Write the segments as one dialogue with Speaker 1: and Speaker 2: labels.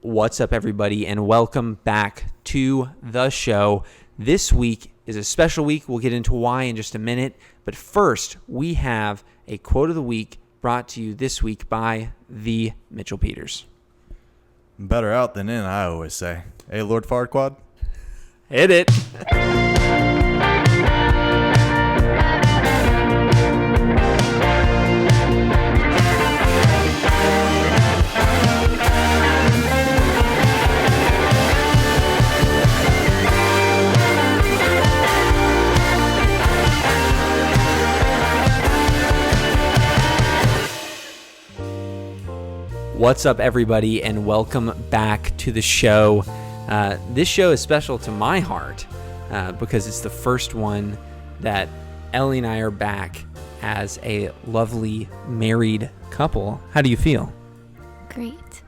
Speaker 1: What's up, everybody, and welcome back to the show. This week is a special week. We'll get into why in just a minute. But first, we have a quote of the week brought to you this week by the Mitchell Peters.
Speaker 2: Better out than in, I always say. Hey, Lord Farquaad.
Speaker 1: Hit it. What's up, everybody, and welcome back to the show. This show is special to my heart because it's the first one that Ellie and I are back as a lovely married couple. How do you feel?
Speaker 3: Great.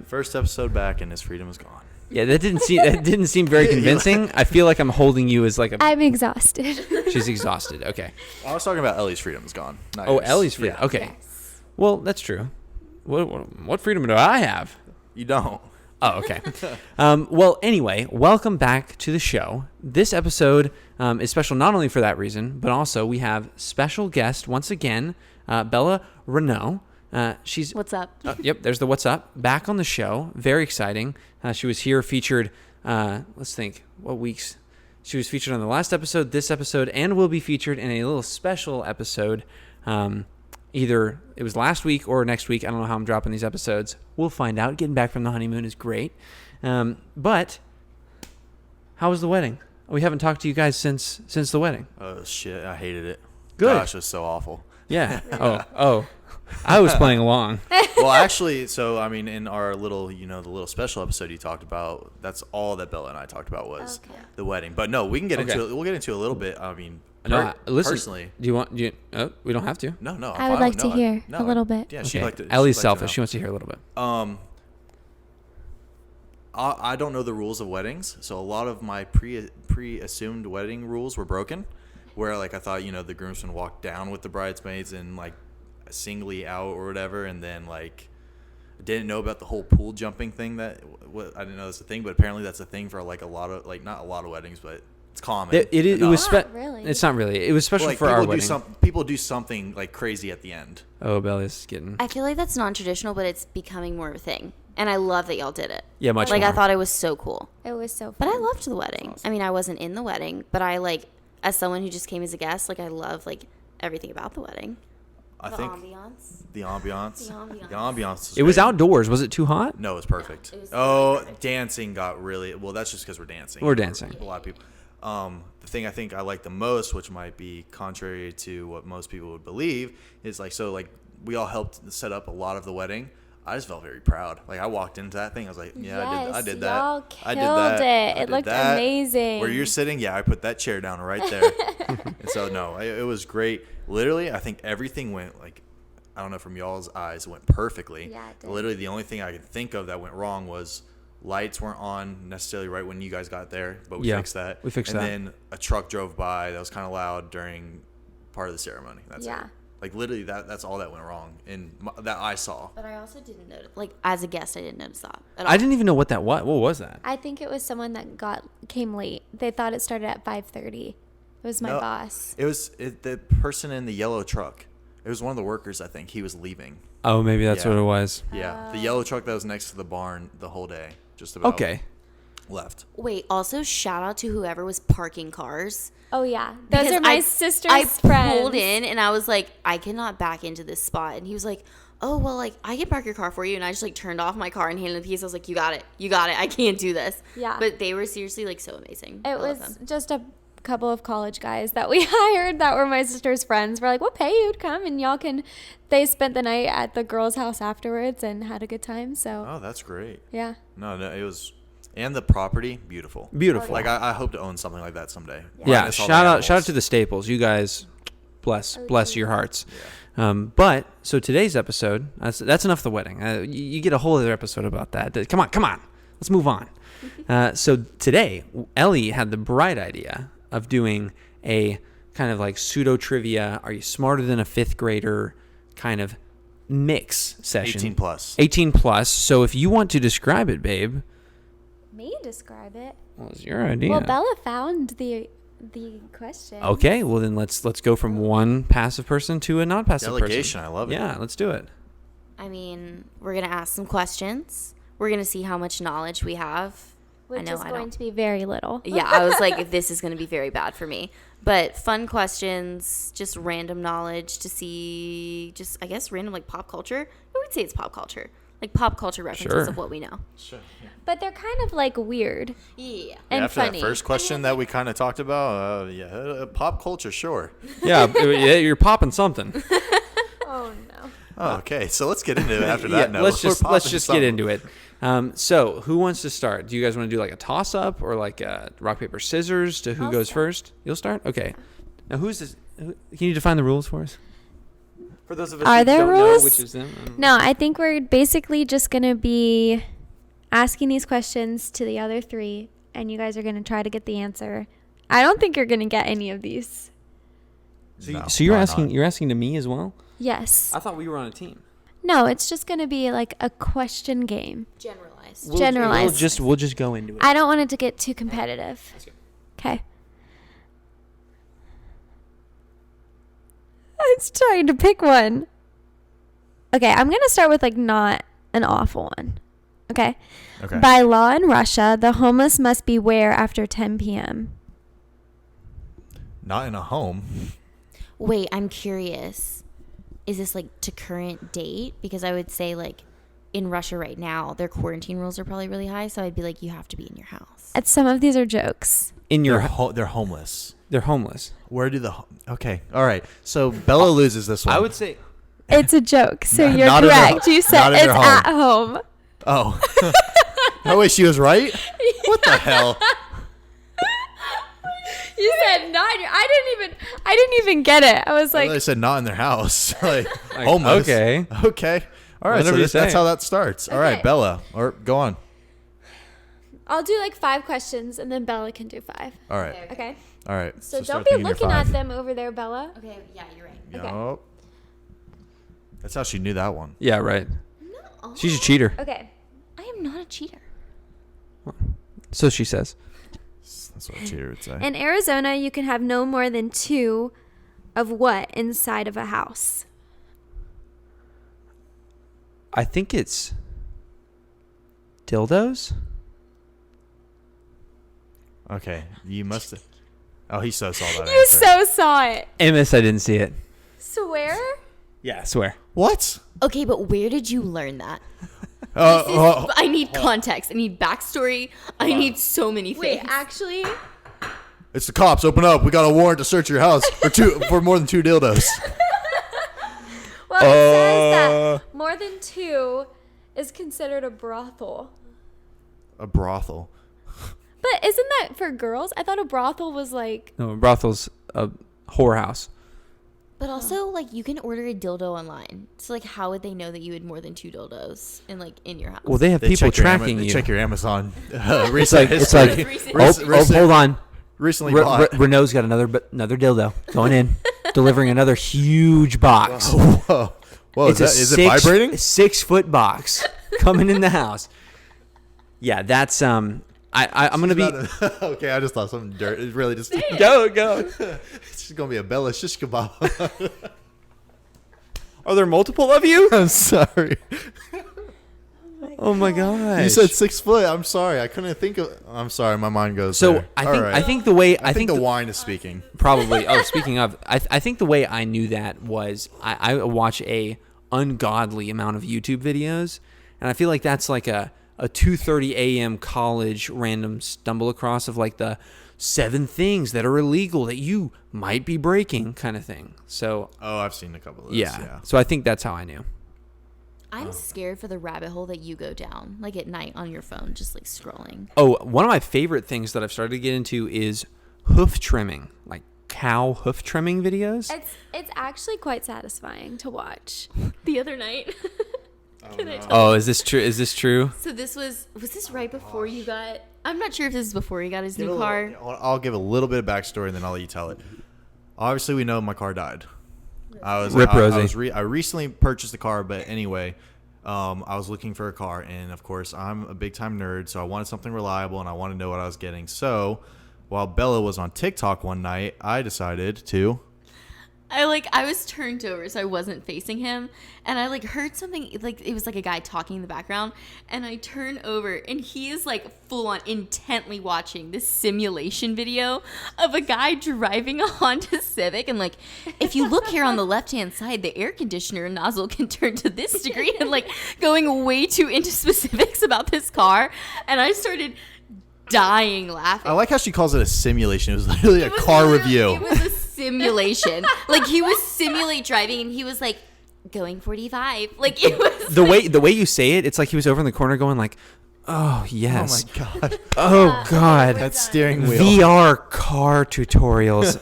Speaker 2: First episode back and his freedom is gone.
Speaker 1: Yeah, that didn't seem very convincing. I feel like I'm holding you as like a...
Speaker 3: I'm exhausted.
Speaker 1: She's exhausted. Okay.
Speaker 2: I was talking about Ellie's freedom is gone. Not
Speaker 1: Oh,
Speaker 2: yours.
Speaker 1: Ellie's freedom.
Speaker 2: Yeah.
Speaker 1: Okay.
Speaker 3: Yes.
Speaker 1: Well, that's true. What freedom do I have?
Speaker 2: You don't.
Speaker 1: Oh, okay. Well, anyway, welcome back to the show. This episode is special not only for that reason, but also we have special guest once again, Bella Renault. She's
Speaker 3: What's up?
Speaker 1: Yep, there's the what's up. Back on the show. Very exciting. She was here featured, let's think, what weeks? She was featured on the last episode, this episode, and will be featured in a little special episode. Either it was last week or next week. I don't know how I'm dropping these episodes. We'll find out. Getting back from the honeymoon is great. But how was the wedding? We haven't talked to you guys since the wedding.
Speaker 2: Oh, shit. I hated it.
Speaker 1: Good.
Speaker 2: Gosh, it was so awful.
Speaker 1: Yeah. Oh. I was playing along.
Speaker 2: Well, actually, so, I mean, in our little, the little special episode you talked about, that's all that Bella and I talked about was the wedding. But no, we can get into it. We'll get into it a little bit. I mean,
Speaker 1: Listen,
Speaker 2: personally.
Speaker 1: Do you want? We don't have to.
Speaker 2: No.
Speaker 3: I would like to hear a little bit.
Speaker 2: Yeah,
Speaker 1: Okay.
Speaker 2: she'd like to.
Speaker 1: Ellie's
Speaker 2: she'd like to
Speaker 1: selfish.
Speaker 2: know.
Speaker 1: She wants to hear a little bit.
Speaker 2: I don't know the rules of weddings, so a lot of my pre-assumed wedding rules were broken, where like I thought the groomsmen walked down with the bridesmaids and like singly out or whatever, and then like I didn't know about the whole pool jumping thing. I didn't know that's a thing, but apparently that's a thing for like a lot of not a lot of weddings, but it's common.
Speaker 1: It was
Speaker 3: Not really.
Speaker 1: It's not really. It was special
Speaker 2: like,
Speaker 1: for our wedding.
Speaker 2: People do something like crazy at the end.
Speaker 1: Oh, Bella's getting.
Speaker 4: I feel like that's non-traditional, but it's becoming more of a thing. And I love that y'all did it.
Speaker 1: Yeah, much
Speaker 4: Like,
Speaker 1: more.
Speaker 4: I thought it was so cool.
Speaker 3: It was so fun.
Speaker 4: But I loved the wedding.
Speaker 2: Awesome.
Speaker 4: I mean, I wasn't in the wedding, but I, like, as someone who just came as a guest, like, I love, like, everything about the wedding.
Speaker 2: I
Speaker 4: The
Speaker 2: think
Speaker 4: ambiance.
Speaker 2: the ambiance.
Speaker 4: The ambiance.
Speaker 2: The ambiance.
Speaker 1: It was
Speaker 2: great.
Speaker 1: outdoors. Was it too hot?
Speaker 2: No, it was perfect.
Speaker 4: It was perfect.
Speaker 2: Dancing got really well. That's just because we're dancing.
Speaker 1: We're dancing.
Speaker 2: A lot of people. The thing I think I like the most, which might be contrary to what most people would believe, is like we all helped set up a lot of the wedding. I just felt very proud. Like I walked into that thing, I was like, yeah, I did that.
Speaker 3: Y'all
Speaker 2: I did
Speaker 3: killed
Speaker 2: that.
Speaker 3: it.
Speaker 2: I
Speaker 3: It
Speaker 2: did
Speaker 3: looked
Speaker 2: that.
Speaker 3: amazing.
Speaker 2: Where you're sitting, yeah, I put that chair down right there. And so no, it was great. Literally, I think everything went like. I don't know, from y'all's eyes, it went perfectly.
Speaker 3: Yeah, it did.
Speaker 2: Literally, the only thing I could think of that went wrong was lights weren't on necessarily right when you guys got there, but we fixed that.
Speaker 1: We fixed that.
Speaker 2: And then a truck drove by that was kind of loud during part of the ceremony. That's
Speaker 3: Yeah.
Speaker 2: it. Like, literally, that's all that went wrong that I saw.
Speaker 4: But I also didn't notice. Like, as a guest, I didn't notice that at all.
Speaker 1: I didn't even know what that was. What was that?
Speaker 3: I think it was someone that came late. They thought it started at 5:30. It was my
Speaker 2: No,
Speaker 3: boss.
Speaker 2: It was the person in the yellow truck. It was one of the workers, I think. He was leaving.
Speaker 1: Oh, maybe that's
Speaker 2: Yeah.
Speaker 1: what it was.
Speaker 2: Yeah. The yellow truck that was next to the barn the whole day. Just about.
Speaker 1: Okay.
Speaker 2: Left.
Speaker 4: Wait, also, shout out to whoever was parking cars.
Speaker 3: Oh yeah, those
Speaker 4: Because
Speaker 3: are my
Speaker 4: I
Speaker 3: sister's friends.
Speaker 4: pulled in and I was like, I cannot back into this spot. And he was like, oh, well, like, I can park your car for you. And I just, like, turned off my car and handed the keys. I was like, you got it. I can't do this.
Speaker 3: Yeah.
Speaker 4: But they were seriously, like, so amazing. I
Speaker 3: It
Speaker 4: love
Speaker 3: was
Speaker 4: them.
Speaker 3: just a couple of college guys that we hired that were my sister's friends. We're like, we'll pay you to come and y'all can. They spent the night at the girls' house afterwards and had a good time. So
Speaker 2: Oh, that's great.
Speaker 3: yeah.
Speaker 2: No, it was, and the property, beautiful.
Speaker 1: Beautiful.
Speaker 2: Like I hope to own something like that someday.
Speaker 1: Yeah.
Speaker 2: Minus all the
Speaker 1: Shout out
Speaker 2: animals.
Speaker 1: to the Staples. You guys, bless your hearts.
Speaker 2: Yeah.
Speaker 1: But so today's episode, that's enough of the wedding. You get a whole other episode about that. Come on. Let's move on. So today, Ellie had the bright idea of doing a kind of like pseudo trivia. Are you smarter than a fifth grader kind of mix session.
Speaker 2: 18 plus.
Speaker 1: 18 plus. So if you want to describe it, babe.
Speaker 3: Me describe it.
Speaker 1: What was your idea?
Speaker 3: Well, Bella found the question.
Speaker 1: Okay, well then let's go from one passive person to a non-passive
Speaker 2: Delegation,
Speaker 1: person.
Speaker 2: I love it.
Speaker 1: Yeah, let's do it.
Speaker 4: I mean, we're going to ask some questions. We're going to see how much knowledge we have.
Speaker 3: Which is going to be very little.
Speaker 4: Yeah, I was like, this is going to be very bad for me. But fun questions, just random knowledge to see, just, I guess, random, like, pop culture. I would say it's pop culture. Like, pop culture references of what we know.
Speaker 2: Sure. Yeah.
Speaker 3: But they're kind of like weird
Speaker 4: Yeah.
Speaker 3: and
Speaker 2: After
Speaker 3: funny.
Speaker 2: that first question that we kind of talked about, pop culture, sure.
Speaker 1: Yeah, you're popping something.
Speaker 3: Oh, no.
Speaker 2: Oh, okay, so let's get into it after that.
Speaker 1: Yeah,
Speaker 2: No,
Speaker 1: let's just get
Speaker 2: something.
Speaker 1: into it. So who wants to start? Do you guys want to do like a toss up or like a rock paper scissors to who
Speaker 3: I'll
Speaker 1: goes
Speaker 3: start.
Speaker 1: first? You'll start. Okay. Now who's this? Can you define the rules for us? For those of us
Speaker 3: Are
Speaker 1: who
Speaker 3: there
Speaker 1: don't
Speaker 3: rules?
Speaker 1: know which is them.
Speaker 3: No, I think we're basically just going to be asking these questions to the other three, and you guys are going to try to get the answer. I don't think you're going to get any of these.
Speaker 1: So you're asking to me as well?
Speaker 3: Yes.
Speaker 1: I thought we were on a team.
Speaker 3: No, it's just going to be like a question game.
Speaker 4: Generalized.
Speaker 3: Generalized.
Speaker 1: We'll just go into it.
Speaker 3: I don't want it to get too competitive.
Speaker 1: Let's go.
Speaker 3: Okay. I was trying to pick one. Okay, I'm going to start with like not an awful one. Okay.
Speaker 2: Okay.
Speaker 3: By law in Russia, the homeless must be where after 10 p.m.?
Speaker 2: Not in a home.
Speaker 4: Wait, I'm curious. Is this like to current date? Because I would say like in Russia right now, their quarantine rules are probably really high. So I'd be like, you have to be in your house.
Speaker 3: Some of these are jokes.
Speaker 1: In your
Speaker 2: They're homeless.
Speaker 1: they're homeless.
Speaker 2: Where do okay, all right. So Bella loses this one.
Speaker 1: I would say
Speaker 3: It's a joke. So
Speaker 2: Not-
Speaker 3: you're
Speaker 2: not in their-
Speaker 3: correct. You said
Speaker 2: not in
Speaker 3: it's
Speaker 2: their home.
Speaker 3: at home.
Speaker 2: Oh. Oh wait, she was right. What the hell?
Speaker 3: You said not. I didn't even get it. I was
Speaker 2: Like,
Speaker 3: like,
Speaker 2: they said not in their house. like
Speaker 1: Like,
Speaker 2: homeless.
Speaker 1: okay.
Speaker 2: Okay. All right.
Speaker 1: Whatever
Speaker 2: So
Speaker 1: you
Speaker 2: that's
Speaker 1: say.
Speaker 2: how that starts. All right,
Speaker 3: Okay.
Speaker 2: Bella, or go on.
Speaker 3: I'll do like 5 questions and then Bella can do 5.
Speaker 2: All right.
Speaker 3: Okay.
Speaker 2: All right.
Speaker 3: So
Speaker 2: start
Speaker 3: don't be
Speaker 2: thinking your
Speaker 3: looking at
Speaker 2: 5.
Speaker 3: them over there, Bella.
Speaker 4: Okay, yeah, you're right.
Speaker 3: Okay.
Speaker 2: Yup. That's how she knew that one.
Speaker 1: yeah, right.
Speaker 4: No.
Speaker 1: She's a cheater.
Speaker 3: Okay. I am not a cheater.
Speaker 1: So she says.
Speaker 2: That's what a cheater would say.
Speaker 3: In Arizona, you can have no more than 2 of what inside of a house?
Speaker 1: I think it's dildos.
Speaker 2: Okay, you must have. Oh, he so saw that
Speaker 3: You
Speaker 2: answer.
Speaker 3: so saw it.
Speaker 1: Amos, I didn't see it.
Speaker 3: Swear?
Speaker 1: Yeah, I swear.
Speaker 2: What?
Speaker 4: Okay, but where did you learn that? I need context. I need backstory. I need so many
Speaker 3: Wait,
Speaker 4: things.
Speaker 3: actually,
Speaker 2: It's the cops. Open up. We got a warrant to search your house for more than 2 dildos.
Speaker 3: well, it says that more than 2 is considered a brothel.
Speaker 2: A brothel.
Speaker 3: But isn't that for girls? I thought a brothel was like,
Speaker 1: No, a brothel's a whorehouse.
Speaker 4: But also, like, you can order a dildo online. So, like, how would they know that you had more than 2 dildos in your house?
Speaker 1: Well, they have
Speaker 2: They
Speaker 1: people
Speaker 2: check your
Speaker 1: tracking
Speaker 2: they
Speaker 1: you.
Speaker 2: check your Amazon.
Speaker 1: It's like hold on.
Speaker 2: Recently bought.
Speaker 1: Renault's got another dildo going in, delivering another huge box.
Speaker 2: Whoa. Whoa,
Speaker 1: It's
Speaker 2: is
Speaker 1: a
Speaker 2: it vibrating?
Speaker 1: 6-foot box coming in the house. Yeah, that's I'm gonna be.
Speaker 2: Okay, I just thought something dirt. It's really just.
Speaker 1: Go.
Speaker 2: It's just gonna be a Bella shish kebab.
Speaker 1: Are there multiple of you?
Speaker 2: I'm sorry.
Speaker 1: Oh my gosh.
Speaker 2: You said 6 foot. I'm sorry. I couldn't think of. I'm sorry. My mind goes.
Speaker 1: So
Speaker 2: there.
Speaker 1: I
Speaker 2: All
Speaker 1: think
Speaker 2: right.
Speaker 1: I think the way
Speaker 2: I think the
Speaker 1: the-
Speaker 2: wine is speaking.
Speaker 1: Probably. Oh, speaking of, I think the way I knew that was I watch a ungodly amount of YouTube videos, and I feel like that's like a 2:30 a.m. college random stumble across of like the 7 things that are illegal that you might be breaking kind of thing. So
Speaker 2: Oh, I've seen a couple of those.
Speaker 1: yeah. So I think that's how I knew.
Speaker 4: I'm scared for the rabbit hole that you go down, like at night on your phone, just like scrolling.
Speaker 1: Oh, one of my favorite things that I've started to get into is hoof trimming, like cow hoof trimming videos.
Speaker 3: it's actually quite satisfying to watch. The other night. Can I tell
Speaker 1: Oh, is this true? Is this true?
Speaker 4: So this was this right before you got? I'm not sure if this is before he got his
Speaker 2: Give
Speaker 4: new
Speaker 2: a
Speaker 4: car.
Speaker 2: little- I'll give a little bit of backstory and then I'll let you tell it. Obviously, we know my car died. I recently purchased a car, but anyway, I was looking for a car, and of course, I'm a big time nerd, so I wanted something reliable, and I wanted to know what I was getting. So, while Bella was on TikTok one night, I decided to.
Speaker 4: I was turned over, so I wasn't facing him, and I heard something, it was like a guy talking in the background, and I turn over, and he is full on intently watching this simulation video of a guy driving a Honda Civic, and if you look here on the left hand side, the air conditioner nozzle can turn to this degree, and going way too into specifics about this car, and I started dying laughing.
Speaker 2: I like how she calls it a simulation. It was literally a car review.
Speaker 4: It was a simulation. He was simulate driving, and he was going 45. It was
Speaker 1: the way you say it, it's like he was over in the corner going oh yes,
Speaker 2: oh my god,
Speaker 1: oh god,
Speaker 2: that steering wheel,
Speaker 1: VR car tutorials.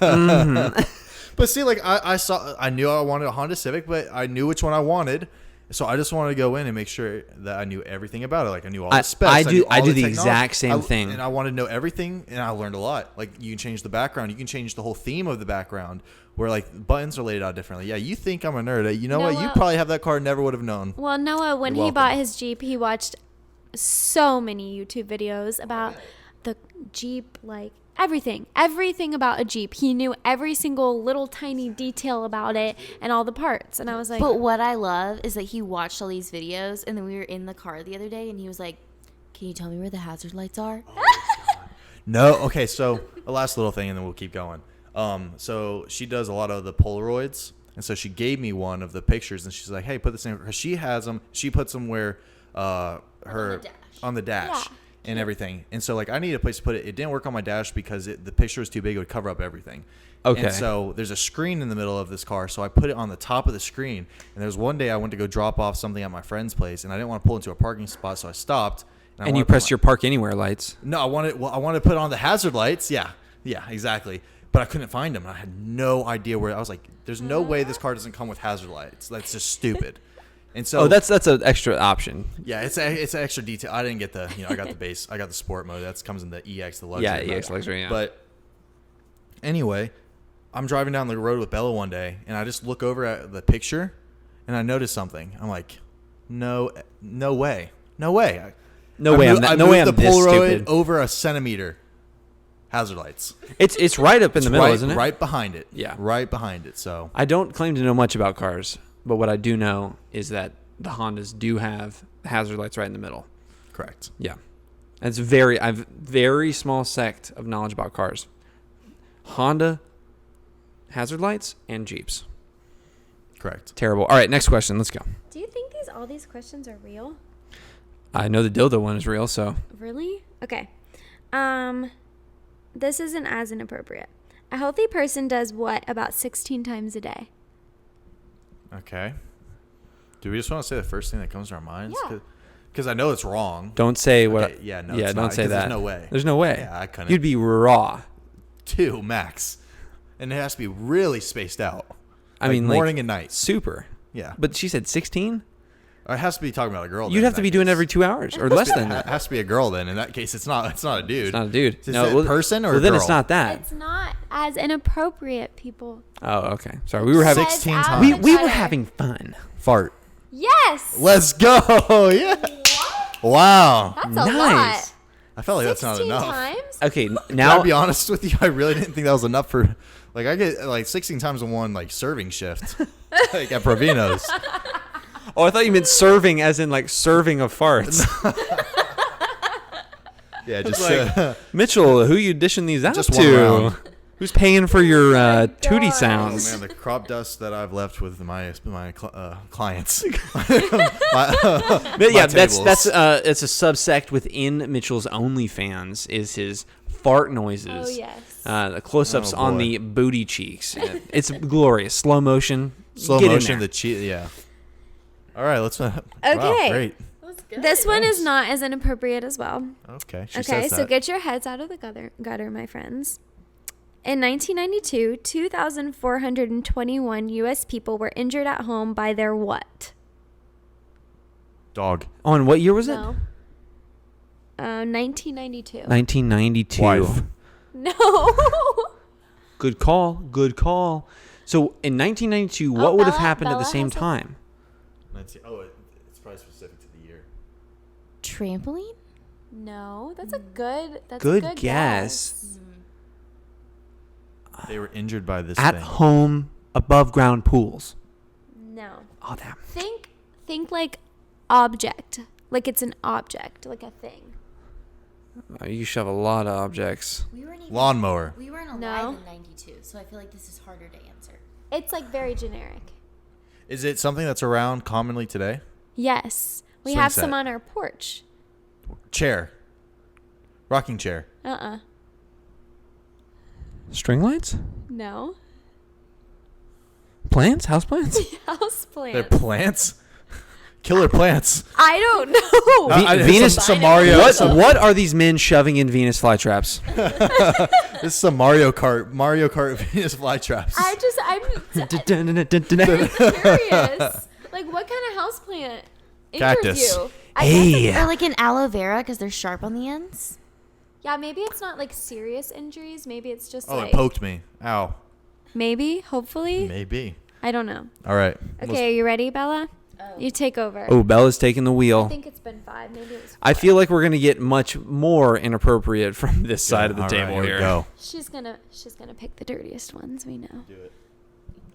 Speaker 2: But see, I knew I wanted a Honda Civic, but I knew which one I wanted. So I just wanted to go in and make sure that I knew everything about it. I knew all the specs.
Speaker 1: I do the exact same thing.
Speaker 2: And I wanted to know everything, and I learned a lot. You can change the background. You can change the whole theme of the background, where buttons are laid out differently. Yeah, you think I'm a nerd. You know what? You probably have that car, never would have known.
Speaker 3: Well, Noah, when he bought his Jeep, he watched so many YouTube videos about the Jeep, everything about a Jeep. He knew every single little tiny detail about it and all the parts. And I was like,
Speaker 4: but what I love is that he watched all these videos, and then we were in the car the other day, and he was like, can you tell me where the hazard lights are?
Speaker 2: No. Okay. So a last little thing, and then we'll keep going. So she does a lot of the Polaroids, and so she gave me one of the pictures, and she's like, hey, put this in, because she has them. She puts them where on the dash.
Speaker 3: Yeah.
Speaker 2: And everything. And so I needed a place to put it. It didn't work on my dash because the picture was too big. It would cover up everything.
Speaker 1: Okay.
Speaker 2: And so there's a screen in the middle of this car. So I put it on the top of the screen. And there was one day I went to go drop off something at my friend's place, and I didn't want to pull into a parking spot. So I stopped.
Speaker 1: And you pressed your park anywhere lights.
Speaker 2: No, I wanted to put on the hazard lights. Yeah, exactly. But I couldn't find them. And I had no idea where. I was like, there's no way this car doesn't come with hazard lights. That's just stupid. And so
Speaker 1: that's an extra option.
Speaker 2: Yeah, it's an extra detail. I didn't get the I got the base. I got the sport mode. That comes in the EX, the luxury.
Speaker 1: Yeah,
Speaker 2: mode.
Speaker 1: EX luxury. Yeah.
Speaker 2: But anyway, I'm driving down the road with Bella one day, and I just look over at the picture, and I notice something. I'm like, no way. I moved the Polaroid
Speaker 1: stupid.
Speaker 2: over a centimeter. Hazard lights.
Speaker 1: It's right up in the middle, isn't it?
Speaker 2: Right behind it.
Speaker 1: Yeah,
Speaker 2: right behind it. So
Speaker 1: I don't claim to know much about cars, but what I do know is that the Hondas do have hazard lights right in the middle.
Speaker 2: Correct.
Speaker 1: Yeah. I've very small sect of knowledge about cars. Honda, hazard lights, and Jeeps.
Speaker 2: Correct.
Speaker 1: Terrible. All right, next question. Let's go.
Speaker 3: do you think all these questions are real?
Speaker 1: I know the dildo one is real, so.
Speaker 3: Really? Okay. This isn't as inappropriate. A healthy person does what about 16 times a day?
Speaker 2: Okay. Do we just want to say the first thing that comes to our minds?
Speaker 3: Yeah.
Speaker 2: Because I know it's wrong.
Speaker 1: Don't say what.
Speaker 2: Okay, yeah, no,
Speaker 1: yeah,
Speaker 2: it's
Speaker 1: don't
Speaker 2: not,
Speaker 1: say that.
Speaker 2: There's no way.
Speaker 1: There's no way.
Speaker 2: Yeah, I couldn't.
Speaker 1: You'd be raw.
Speaker 2: 2 max, and it has to be really spaced out.
Speaker 1: I mean,
Speaker 2: morning and night.
Speaker 1: Super.
Speaker 2: Yeah.
Speaker 1: But she said 16.
Speaker 2: It has to be talking about a girl.
Speaker 1: You'd have to be doing it every 2 hours or less than that.
Speaker 2: It has to be a girl then. In that case, it's not a dude.
Speaker 1: It's not a dude.
Speaker 2: Is it a person or a girl?
Speaker 1: Then it's not that.
Speaker 3: It's not as inappropriate, people.
Speaker 1: Oh, okay. Sorry, we were having
Speaker 2: 16
Speaker 3: Says
Speaker 2: times.
Speaker 1: we were
Speaker 3: Tyler.
Speaker 1: having fun.
Speaker 2: Fart.
Speaker 3: Yes.
Speaker 2: Let's go. Yeah.
Speaker 3: What?
Speaker 2: Wow.
Speaker 3: That's a
Speaker 1: Nice.
Speaker 3: lot.
Speaker 2: I felt like that's not
Speaker 3: 16
Speaker 2: enough.
Speaker 3: times?
Speaker 1: Okay,
Speaker 2: Can
Speaker 1: now
Speaker 2: I be honest with you? I really didn't think that was enough for. I get 16 times in one serving shift, at Provino's.
Speaker 1: Oh, I thought you meant serving, as in serving of farts.
Speaker 2: Yeah, just
Speaker 1: Mitchell, who you dishing these out
Speaker 2: Just one
Speaker 1: to?
Speaker 2: round.
Speaker 1: Who's paying for your tootie
Speaker 3: God.
Speaker 1: sounds?
Speaker 2: Oh man, the crop dust that I've left with my clients.
Speaker 1: But yeah, that's
Speaker 2: tables.
Speaker 1: it's a subsect within Mitchell's OnlyFans is his fart noises.
Speaker 3: Oh, yes.
Speaker 1: The close-ups
Speaker 2: Oh,
Speaker 1: on
Speaker 2: boy.
Speaker 1: the booty cheeks. It's glorious. Slow motion.
Speaker 2: Slow
Speaker 1: Get in
Speaker 2: motion.
Speaker 1: there.
Speaker 2: The cheat. Yeah. All right, let's. Wow,
Speaker 3: Okay.
Speaker 2: great.
Speaker 3: This one is not as inappropriate as well.
Speaker 2: Okay. She
Speaker 3: Okay,
Speaker 2: says
Speaker 3: so
Speaker 2: that.
Speaker 3: get your heads out of the gutter, my friends. In 1992, 2,421 U.S. people were injured at home by their what?
Speaker 2: Dog.
Speaker 1: Oh, and what year was it?
Speaker 3: No. 1992.
Speaker 1: 1992.
Speaker 2: Wife.
Speaker 3: No.
Speaker 1: Good call. Good call. So in 1992, what would have
Speaker 3: Bella-
Speaker 1: happened at the
Speaker 3: Bella
Speaker 1: same
Speaker 3: has it?
Speaker 1: time?
Speaker 2: It's probably specific to the year.
Speaker 4: Trampoline?
Speaker 3: No, that's a good. That's
Speaker 1: Good
Speaker 3: a good
Speaker 1: guess.
Speaker 2: They were injured by this
Speaker 1: At
Speaker 2: thing.
Speaker 1: home, above ground pools.
Speaker 3: No.
Speaker 1: Oh, damn.
Speaker 3: Think like object. Like it's an object, like a thing.
Speaker 1: You shove a lot of objects.
Speaker 4: We weren't even,
Speaker 2: Lawnmower.
Speaker 4: We weren't alive
Speaker 3: No.
Speaker 4: in 92, so I feel like this is harder to answer.
Speaker 3: It's like very generic.
Speaker 2: Is it something that's around commonly today?
Speaker 3: Yes. We
Speaker 2: Swing
Speaker 3: have
Speaker 2: set.
Speaker 3: some on our porch.
Speaker 2: Chair. Rocking chair.
Speaker 1: String lights?
Speaker 3: No.
Speaker 1: Plants? House plants?
Speaker 3: House
Speaker 2: They're
Speaker 3: plants.
Speaker 2: plants. Killer plants.
Speaker 3: I don't know.
Speaker 1: Venus.
Speaker 2: Some Mario.
Speaker 1: What are these men shoving in Venus flytraps?
Speaker 2: This is some Mario Kart Venus flytraps.
Speaker 3: I'm curious. Like what kind of house plant injures
Speaker 2: Cactus.
Speaker 3: you?
Speaker 1: Hey.
Speaker 4: Or like an aloe vera because they're sharp on the ends.
Speaker 3: Yeah, maybe it's not like serious injuries. Maybe it's just
Speaker 2: Oh,
Speaker 3: like
Speaker 2: it poked me. Ow.
Speaker 3: maybe, hopefully.
Speaker 2: Maybe.
Speaker 3: I don't know.
Speaker 2: All right.
Speaker 3: Okay, are you ready, Bella? You take over.
Speaker 1: Oh, Bella's taking the
Speaker 3: I
Speaker 1: wheel.
Speaker 3: think it's been 5. Maybe it was 4.
Speaker 1: I feel like we're going to get much more inappropriate from this side of the
Speaker 2: All right,
Speaker 1: table
Speaker 2: here.
Speaker 1: here.
Speaker 2: We go.
Speaker 3: She's gonna pick the dirtiest ones. We know.
Speaker 2: Do it.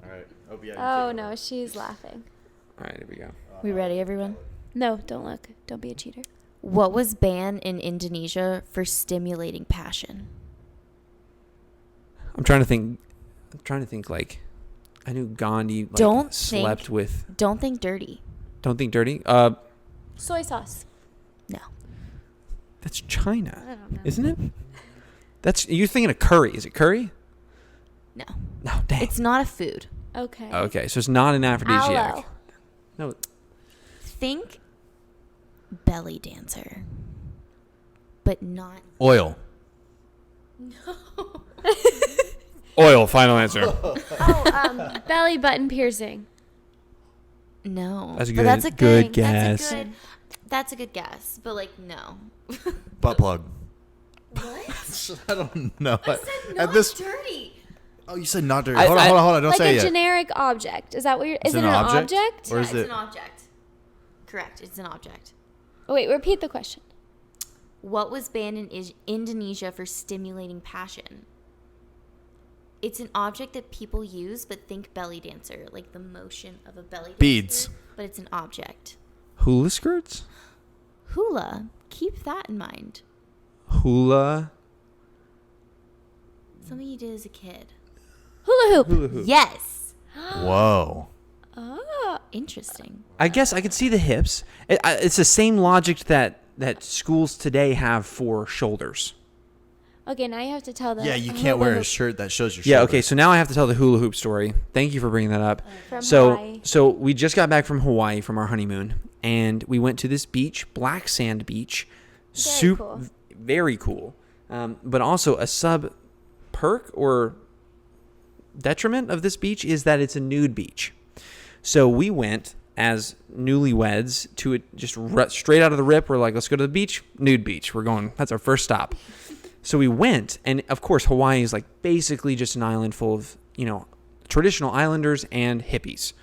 Speaker 2: All right. Oh, yeah,
Speaker 3: Oh no, she's laughing.
Speaker 1: All right, here we go.
Speaker 4: We ready, everyone?
Speaker 3: No, don't look. Don't be a cheater.
Speaker 4: What was banned in Indonesia for stimulating passion?
Speaker 1: I'm trying to think like I knew Gandhi like,
Speaker 4: Don't
Speaker 1: slept
Speaker 4: think-
Speaker 1: with.
Speaker 4: Don't think dirty.
Speaker 1: Don't think dirty.
Speaker 3: Soy sauce.
Speaker 4: No.
Speaker 1: That's China,
Speaker 3: I don't know.
Speaker 1: isn't it? That's you're thinking of curry. Is it curry?
Speaker 4: No.
Speaker 1: No, dang.
Speaker 4: It's not a food.
Speaker 3: Okay.
Speaker 1: Okay, so it's not an aphrodisiac.
Speaker 3: Aloe.
Speaker 1: No,
Speaker 4: Think belly dancer. But not.
Speaker 2: Oil.
Speaker 1: oil. Final answer.
Speaker 3: Oh, belly button piercing.
Speaker 4: No.
Speaker 1: That's a
Speaker 4: But
Speaker 1: good-
Speaker 4: that's a
Speaker 1: good
Speaker 4: That's
Speaker 1: guess.
Speaker 4: that's a good guess. But like, no.
Speaker 2: Butt plug.
Speaker 4: What?
Speaker 2: I don't know.
Speaker 4: I said
Speaker 2: At
Speaker 4: not
Speaker 2: this.
Speaker 4: dirty.
Speaker 2: Oh, you said not dirty.
Speaker 1: I-
Speaker 2: Hold on. Don't
Speaker 3: Like
Speaker 2: say
Speaker 3: a
Speaker 2: it yet.
Speaker 3: generic object. Is that what you're? Is
Speaker 2: it
Speaker 3: it
Speaker 2: an
Speaker 3: an
Speaker 2: object?
Speaker 3: object?
Speaker 2: Or
Speaker 4: Yeah,
Speaker 2: is
Speaker 4: it's
Speaker 2: it?
Speaker 4: an object. Correct. It's an object.
Speaker 3: Oh, wait, repeat the question.
Speaker 4: What was banned in Indonesia for stimulating passion? It's an object that people use, but think belly dancer, like the motion of a belly dancer.
Speaker 2: Beads.
Speaker 4: But it's an object.
Speaker 1: Hula skirts.
Speaker 4: Hula. Keep that in mind.
Speaker 1: Hula.
Speaker 4: Something you did as a kid.
Speaker 3: Hula hoop.
Speaker 1: Hula hoop.
Speaker 4: Yes.
Speaker 2: Whoa.
Speaker 3: Oh.
Speaker 4: Interesting.
Speaker 1: I guess I could see the hips. It's the same logic that schools today have for shoulders.
Speaker 3: Okay, now you have to tell the.
Speaker 2: Yeah, you
Speaker 3: hula
Speaker 2: can't wear a
Speaker 3: hoop
Speaker 2: shirt that shows your
Speaker 1: Yeah.
Speaker 2: shoulder.
Speaker 1: Okay. So now I have to tell the hula hoop story. Thank you for bringing that up.
Speaker 3: from
Speaker 1: So
Speaker 3: Hawaii.
Speaker 1: we just got back from Hawaii from our honeymoon, and we went to this beach, black sand beach,
Speaker 3: cool.
Speaker 1: very cool. But also a sub perk or detriment of this beach is that it's a nude beach. So we went as newlyweds to it just straight out of the rip. We're like, let's go to the beach, nude beach. We're going. That's our first stop. So we went, and of course Hawaii is like basically just an island full of traditional islanders and hippies.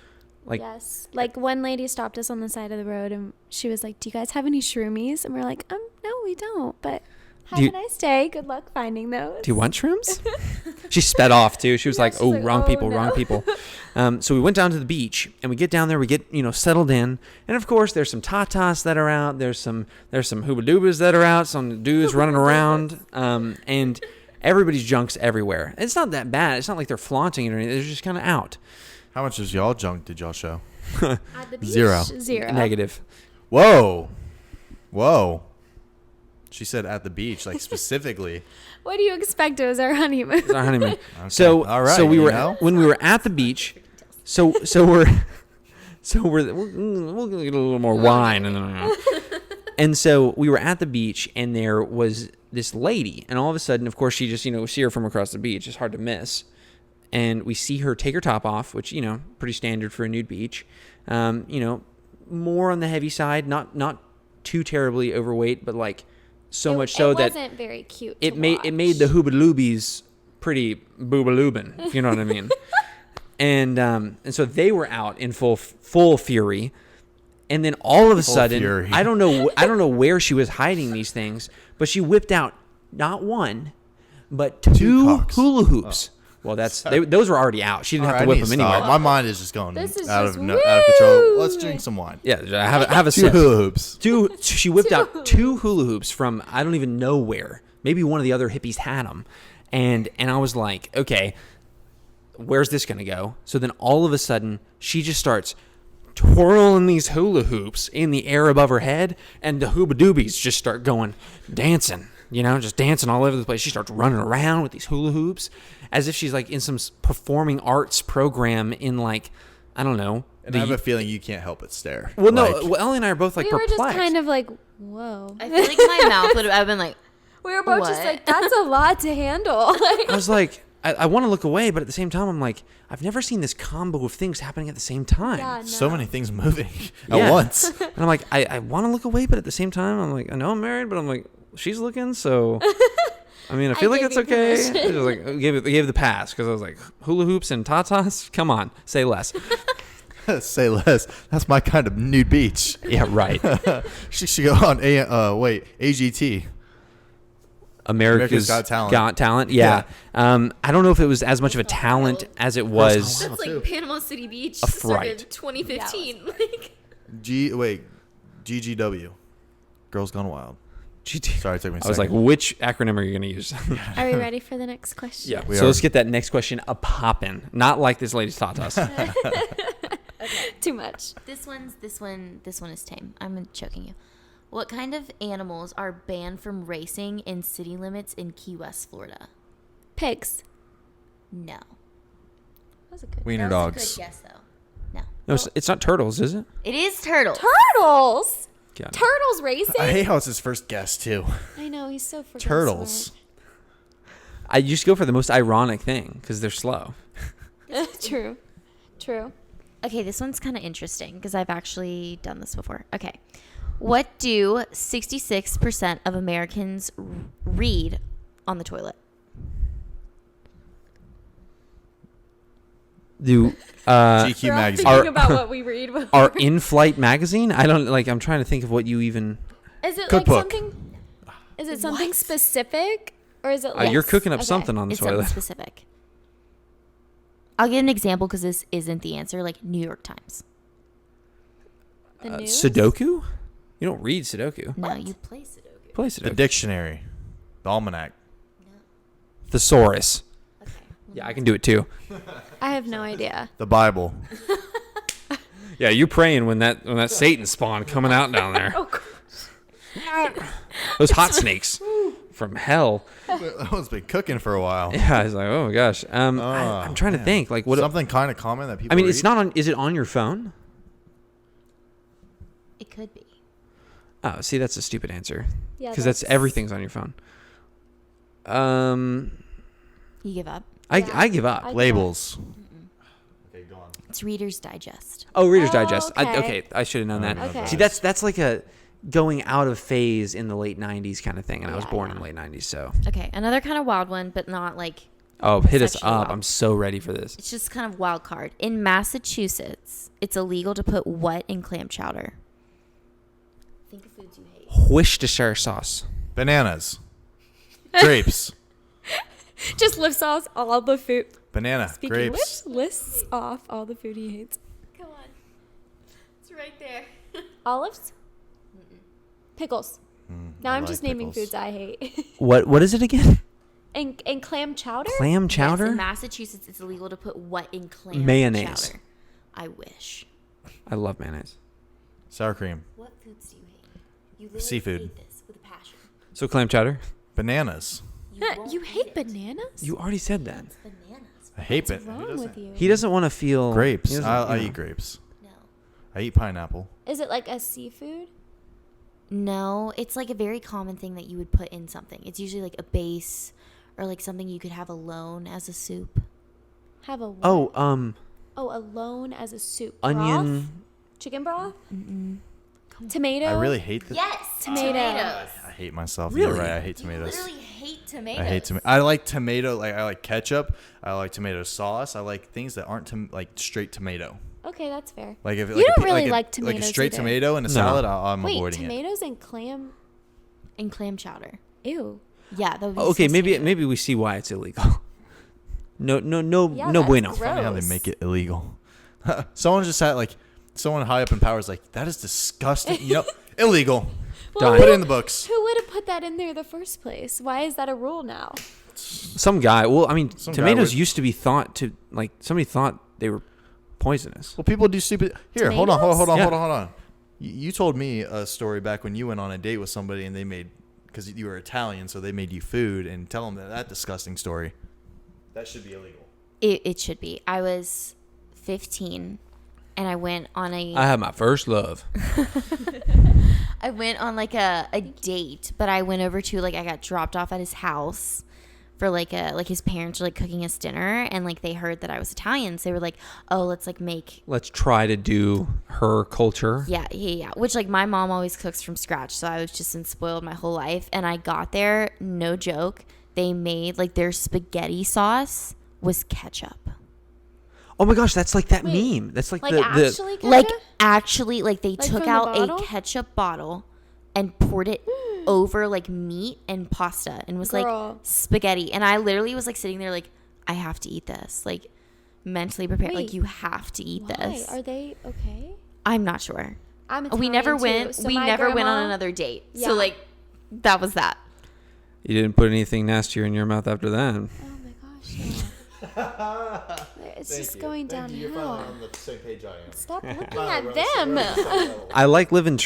Speaker 1: Like
Speaker 3: Yes. Like one lady stopped us on the side of the road and she was like, "Do you guys have any shroomies?" And we're like, no, we don't. But have
Speaker 1: Do you-
Speaker 3: a nice day. Good luck finding those."
Speaker 1: do you want shrooms? She sped off too. She was
Speaker 3: Yeah,
Speaker 1: like,
Speaker 3: she's
Speaker 1: "Oh,
Speaker 3: like,
Speaker 1: wrong
Speaker 3: "Oh,
Speaker 1: people,
Speaker 3: no."
Speaker 1: wrong people." So we went down to the beach, and we get down there. We get settled in, and of course, there's some tatas that are out. There's some hooba doobas that are out. Some dudes running around, and everybody's junk's everywhere. It's not that bad. It's not like they're flaunting it or anything. They're just kind of out.
Speaker 2: How much is y'all junk did y'all show?
Speaker 3: At the beach,
Speaker 2: Zero.
Speaker 1: Negative.
Speaker 2: Whoa. She said at the beach, like specifically.
Speaker 3: What do you expect? It was our honeymoon.
Speaker 1: It's our honeymoon.
Speaker 2: Okay.
Speaker 1: So
Speaker 2: All right,
Speaker 1: so we
Speaker 2: you
Speaker 1: were
Speaker 2: know?
Speaker 1: when we were at the beach. So we'll get a little more wine and so we were at the beach, and there was this lady, and all of a sudden, of course, she just we see her from across the beach. It's hard to miss, and we see her take her top off, which pretty standard for a nude beach. More on the heavy side, not too terribly overweight, but like so much so
Speaker 3: it
Speaker 1: that
Speaker 3: wasn't very cute.
Speaker 1: it
Speaker 3: to
Speaker 1: made
Speaker 3: watch.
Speaker 1: the hoobaloobies pretty boobalooban, if you know what I mean. And so they were out in full fury. And then all of a sudden,
Speaker 2: fury.
Speaker 1: I don't know where she was hiding these things, but she whipped out not one, but two
Speaker 2: cocks.
Speaker 1: hula hoops. Well, those were already out. She didn't have to whip them anyway.
Speaker 2: My mind is just going
Speaker 3: This is
Speaker 2: out of
Speaker 3: just
Speaker 2: control.
Speaker 3: woo.
Speaker 2: Let's drink some wine.
Speaker 1: Yeah, have a
Speaker 2: Two
Speaker 1: sip.
Speaker 2: hula hoops.
Speaker 1: She whipped out two hula hoops from I don't even know where. Maybe one of the other hippies had them, and I was like, okay, where's this gonna go? So then all of a sudden, she just starts twirling these hula hoops in the air above her head, and the hooba doobies just start going dancing. Just dancing all over the place. She starts running around with these hula hoops as if she's like in some performing arts program in like, I don't know.
Speaker 2: And I have a feeling you can't help but stare.
Speaker 1: Well, no. Well, Ellie and I are both like
Speaker 3: We were
Speaker 1: perplexed.
Speaker 3: just kind of like, whoa.
Speaker 4: I feel like my mouth would have been like,
Speaker 3: We were both just
Speaker 4: What?
Speaker 3: like, that's a lot to handle.
Speaker 1: I was like, I want to look away, but at the same time, I'm like, I've never seen this combo of things happening at the same time.
Speaker 3: Yeah, no.
Speaker 2: So many things moving
Speaker 1: Yeah.
Speaker 2: at once.
Speaker 1: And I'm like, I want to look away, but at the same time, I'm like, I know I'm married, but I'm like, she's looking, so. I mean, I feel like
Speaker 3: gave
Speaker 1: it's
Speaker 3: you
Speaker 1: okay. I
Speaker 3: permission.
Speaker 1: just like gave the pass because I was like, hula hoops and tatas. Come on, say less.
Speaker 2: Say less. That's my kind of nude beach.
Speaker 1: Yeah, right.
Speaker 2: She should go on AGT.
Speaker 1: America's
Speaker 2: Got Talent.
Speaker 1: Got Talent. Yeah. I don't know if it was as much of a talent as it was.
Speaker 4: that's like Panama City Beach
Speaker 1: A fright.
Speaker 4: started 2015.
Speaker 2: GGW. Girls Gone Wild.
Speaker 1: GT.
Speaker 2: Sorry, it took me a
Speaker 1: I was like,
Speaker 2: second.
Speaker 1: which acronym are you going to use?
Speaker 3: Are we ready for the next question?
Speaker 1: Yeah.
Speaker 2: We
Speaker 1: So
Speaker 2: are.
Speaker 1: let's get that next question a poppin'. Not like this lady's tatas.
Speaker 3: Too much.
Speaker 4: This one is tame. I'm choking you. What kind of animals are banned from racing in city limits in Key West, Florida?
Speaker 3: Pigs.
Speaker 4: No.
Speaker 3: That was a good
Speaker 2: Wiener
Speaker 4: That was
Speaker 2: dogs.
Speaker 4: a good guess, though. No.
Speaker 1: No, it's not turtles, is it?
Speaker 4: It is turtle.
Speaker 3: Turtles.
Speaker 1: Got it.
Speaker 3: Turtles racing.
Speaker 2: I hate how it's his first guess, too.
Speaker 3: I know, he's so freaking
Speaker 2: Turtles.
Speaker 1: I just go for the most ironic thing because they're slow.
Speaker 3: smart. True.
Speaker 4: Okay, this one's kind of interesting because I've actually done this before. Okay. What do 66% of Americans read on the toilet?
Speaker 1: Do
Speaker 2: GQ
Speaker 3: We're all
Speaker 2: magazine.
Speaker 3: thinking about what we read.
Speaker 1: our in-flight magazine? I don't like. I'm trying to think of what you even.
Speaker 3: Is it
Speaker 2: Cookbook.
Speaker 3: like something? Is it something
Speaker 4: What?
Speaker 3: specific, or is it? Like,
Speaker 1: You're cooking up
Speaker 3: okay.
Speaker 1: something on the
Speaker 4: It's something
Speaker 1: toilet.
Speaker 4: specific. I'll give an example because this isn't the answer. Like New York Times.
Speaker 3: The news?
Speaker 1: Sudoku? You don't read Sudoku.
Speaker 4: No, you play Sudoku.
Speaker 1: Play
Speaker 2: The
Speaker 1: Sudoku.
Speaker 2: dictionary. The almanac.
Speaker 1: Thesaurus.
Speaker 4: Okay.
Speaker 1: Yeah, I can do it too.
Speaker 3: I have no idea.
Speaker 2: The Bible.
Speaker 1: Yeah, you praying when that Satan spawn coming out down there. Those hot snakes from hell.
Speaker 2: That one's been cooking for a while.
Speaker 1: Yeah, I was like, oh my gosh. I'm trying to think. Like what?
Speaker 2: Something kind of common that people
Speaker 1: I mean,
Speaker 2: read?
Speaker 1: it's not on. Is it on your phone?
Speaker 4: It could be.
Speaker 1: Oh, see, that's a stupid answer.
Speaker 3: Yeah,
Speaker 1: Because that's everything's on your phone.
Speaker 4: You give up.
Speaker 1: I give up.
Speaker 2: Labels. Okay, go on.
Speaker 4: It's Reader's Digest.
Speaker 1: Oh, Reader's
Speaker 3: Oh,
Speaker 1: Digest.
Speaker 3: okay.
Speaker 1: Okay, I should have known that.
Speaker 3: Okay.
Speaker 1: See, that's like a going out of phase in the late 90s kind of thing, and I was
Speaker 3: Yeah,
Speaker 1: born
Speaker 3: yeah.
Speaker 1: in the late 90s, so.
Speaker 4: Okay, another kind of wild one, but not like.
Speaker 1: Oh, hit us
Speaker 4: Sexual
Speaker 1: up.
Speaker 4: wild.
Speaker 1: I'm so ready for this.
Speaker 4: It's just kind of wild card. In Massachusetts, it's illegal to put what in clam chowder? Think of foods you hate.
Speaker 1: Worcestershire sauce.
Speaker 2: Bananas. Grapes.
Speaker 3: Just lists off all the food.
Speaker 2: Banana.
Speaker 3: Speaking
Speaker 2: Grapes.
Speaker 3: of which, lists off all the food he hates.
Speaker 4: Come on. It's right there.
Speaker 3: Olives. Pickles. Now
Speaker 2: I
Speaker 3: I'm
Speaker 2: like
Speaker 3: just naming
Speaker 2: pickles.
Speaker 3: foods I hate.
Speaker 1: What is it again?
Speaker 3: and clam chowder.
Speaker 1: Clam
Speaker 4: Yes,
Speaker 1: chowder?
Speaker 4: in Massachusetts, it's illegal to put what in clam
Speaker 1: Mayonnaise.
Speaker 4: chowder? I wish.
Speaker 1: I love mayonnaise.
Speaker 2: Sour cream.
Speaker 4: What foods do you hate? You literally
Speaker 2: Seafood.
Speaker 4: hate this with a passion.
Speaker 1: So clam chowder?
Speaker 2: Bananas.
Speaker 4: won't
Speaker 3: You hate
Speaker 4: it.
Speaker 3: bananas?
Speaker 1: You already said that.
Speaker 4: It's bananas.
Speaker 2: I hate
Speaker 3: What's
Speaker 2: it.
Speaker 3: wrong with you?
Speaker 1: He doesn't want to feel
Speaker 2: Grapes.
Speaker 1: he doesn't-
Speaker 2: I
Speaker 1: you know.
Speaker 2: eat grapes.
Speaker 4: No.
Speaker 2: I eat pineapple.
Speaker 3: Is it like a seafood?
Speaker 4: No, it's like a very common thing that you would put in something. It's usually like a base or like something you could have alone as a soup.
Speaker 3: Have a what?
Speaker 1: Oh,
Speaker 3: alone as a soup.
Speaker 1: onion.
Speaker 3: Broth? Chicken broth? Tomato?
Speaker 2: I really hate this.
Speaker 4: Yes,
Speaker 3: Tomato.
Speaker 4: tomatoes.
Speaker 2: I hate myself.
Speaker 1: Really?
Speaker 2: You're right. I hate tomatoes.
Speaker 4: You literally hate Tomatoes.
Speaker 2: I hate tomato. I like tomato. Like I like ketchup. I like tomato sauce. I like things that aren't like straight tomato.
Speaker 3: Okay, that's fair.
Speaker 2: Like if
Speaker 3: You
Speaker 2: like
Speaker 3: don't
Speaker 2: a,
Speaker 3: really
Speaker 2: like
Speaker 3: like tomatoes
Speaker 2: a straight
Speaker 3: either.
Speaker 2: tomato in a
Speaker 1: No.
Speaker 2: salad, I'm
Speaker 3: Wait,
Speaker 2: avoiding it.
Speaker 3: tomatoes and clam?
Speaker 4: And clam chowder.
Speaker 3: Ew.
Speaker 4: Yeah, that would be
Speaker 1: Okay,
Speaker 4: disgusting.
Speaker 1: maybe we see why it's illegal. No
Speaker 3: Yeah,
Speaker 1: no
Speaker 3: that's
Speaker 1: bueno.
Speaker 3: gross.
Speaker 2: Funny how they make it illegal. Someone just had like someone high up in power is like that is disgusting. Illegal.
Speaker 1: Done.
Speaker 2: Put it in the books.
Speaker 3: Who would have put that in there in the first place? Why is that a rule now?
Speaker 1: Some guy. Well, I mean,
Speaker 2: Some guy
Speaker 1: tomatoes
Speaker 2: would-
Speaker 1: used to be thought to like somebody thought they were poisonous.
Speaker 2: Well, people do stupid. Here, hold on.
Speaker 1: Yeah.
Speaker 2: Hold on. You told me a story back when you went on a date with somebody and they made because you were Italian, so they made you food and tell them that disgusting story. That should be illegal.
Speaker 4: It should be. I was 15, and I went on
Speaker 1: I had my first love.
Speaker 4: I went on like a date, but I went over to like I got dropped off at his house for like his parents were like cooking us dinner, and like they heard that I was Italian, so they were like, oh, let's like make
Speaker 1: Let's try to do her culture.
Speaker 4: yeah. Which like my mom always cooks from scratch, so I was just been spoiled my whole life. And I got there, no joke, they made like their spaghetti sauce was ketchup.
Speaker 1: Oh my gosh, that's like that
Speaker 3: Wait,
Speaker 1: meme. That's like,
Speaker 3: Like
Speaker 1: the
Speaker 3: actually ketchup?
Speaker 4: Like actually, like they
Speaker 3: Like
Speaker 4: took
Speaker 3: from the
Speaker 4: out
Speaker 3: bottle?
Speaker 4: a ketchup bottle and poured it over like meat and pasta and was
Speaker 3: Girl.
Speaker 4: like spaghetti. And I literally was like sitting there like, I have to eat this. Like mentally prepared.
Speaker 3: Wait,
Speaker 4: like you have to eat
Speaker 3: Why?
Speaker 4: this.
Speaker 3: Are they okay?
Speaker 4: I'm not sure.
Speaker 3: I'm
Speaker 4: We never
Speaker 3: Italian,
Speaker 4: went.
Speaker 3: too, so
Speaker 4: we
Speaker 3: my
Speaker 4: never went on
Speaker 3: grandma-
Speaker 4: another date.
Speaker 3: Yeah.
Speaker 4: So like, that was that.
Speaker 1: You didn't put anything nastier in your mouth after that.
Speaker 3: Oh my gosh. No. It's just going downhill.
Speaker 2: the same page I am.
Speaker 3: Stop looking at them.
Speaker 1: I like leaving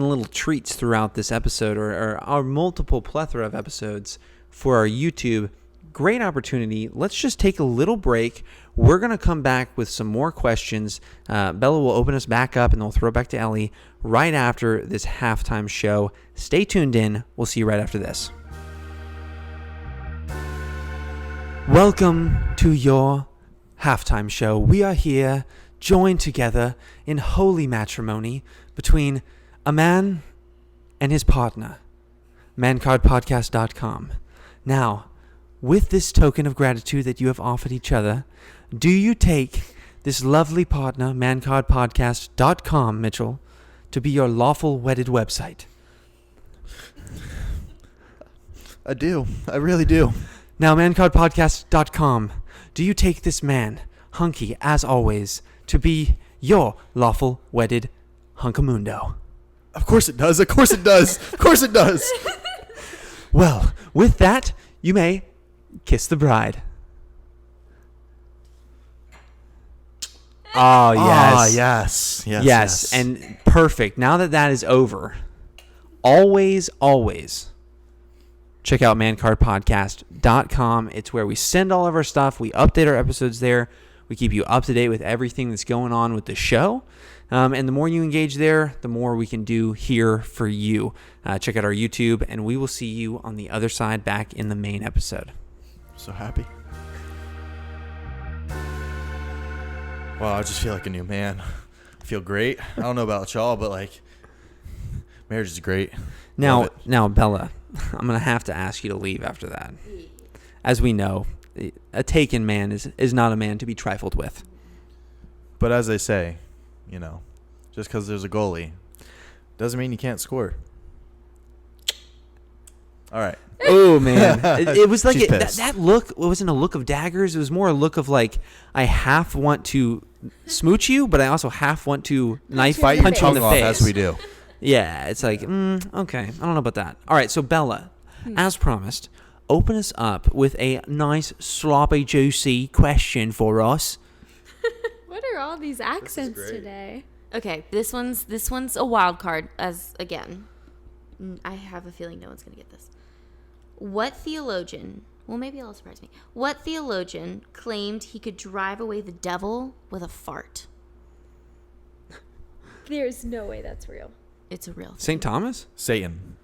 Speaker 1: little treats throughout this episode or our multiple plethora of episodes for our YouTube. Great opportunity. Let's just take a little break. We're going to come back with some more questions. Bella will open us back up and we'll throw it back to Ellie right after this halftime show. Stay tuned in. We'll see you right after this. Welcome to your halftime show. We are here, joined together in holy matrimony between a man and his partner, mancardpodcast.com. Now, with this token of gratitude that you have offered each other, do you take this lovely partner, mancardpodcast.com, Mitchell, to be your lawful wedded website?
Speaker 2: I do. I really do.
Speaker 1: Now, mancardpodcast.com, do you take this man, Hunky, as always, to be your lawful wedded hunkamundo?
Speaker 2: Of course it does. Of course it does. Of course it does.
Speaker 1: Well, with that, you may kiss the bride. Oh, yes.
Speaker 2: Ah, yes.
Speaker 1: Yes, and perfect. Now that is over, always check out mancardpodcast.com. It's where we send all of our stuff. We update our episodes there. We keep you up to date with everything that's going on with the show. And the more you engage there, the more we can do here for you. Check out our YouTube, and we will see you on the other side back in the main episode.
Speaker 2: So happy. Wow, I just feel like a new man. I feel great. I don't know about y'all, but like, marriage is great. Love it.
Speaker 1: Now, Bella, I'm going to have to ask you to leave after that. As we know, a taken man is not a man to be trifled with.
Speaker 2: But as they say, just because there's a goalie doesn't mean you can't score. All right.
Speaker 1: Oh, man. It was like
Speaker 2: She's
Speaker 1: that
Speaker 2: pissed.
Speaker 1: look wasn't a look of daggers. It was more a look of like, I half want to smooch you, but I also half want to knife
Speaker 2: Fight your
Speaker 1: punch you in
Speaker 2: tongue
Speaker 1: the
Speaker 2: off
Speaker 1: face.
Speaker 2: as we do.
Speaker 1: Yeah, it's like, okay. I don't know about that. All right, so Bella, as promised, open us up with a nice, sloppy, juicy question for us.
Speaker 3: What are all these accents
Speaker 2: great.
Speaker 3: today?
Speaker 4: Okay, this one's a wild card. As again, I have a feeling no one's gonna get this. What theologian? Well, maybe it'll surprise me. What theologian claimed he could drive away the devil with a fart?
Speaker 3: There's no way that's real.
Speaker 4: It's a real thing.
Speaker 1: St. Thomas?
Speaker 2: Satan.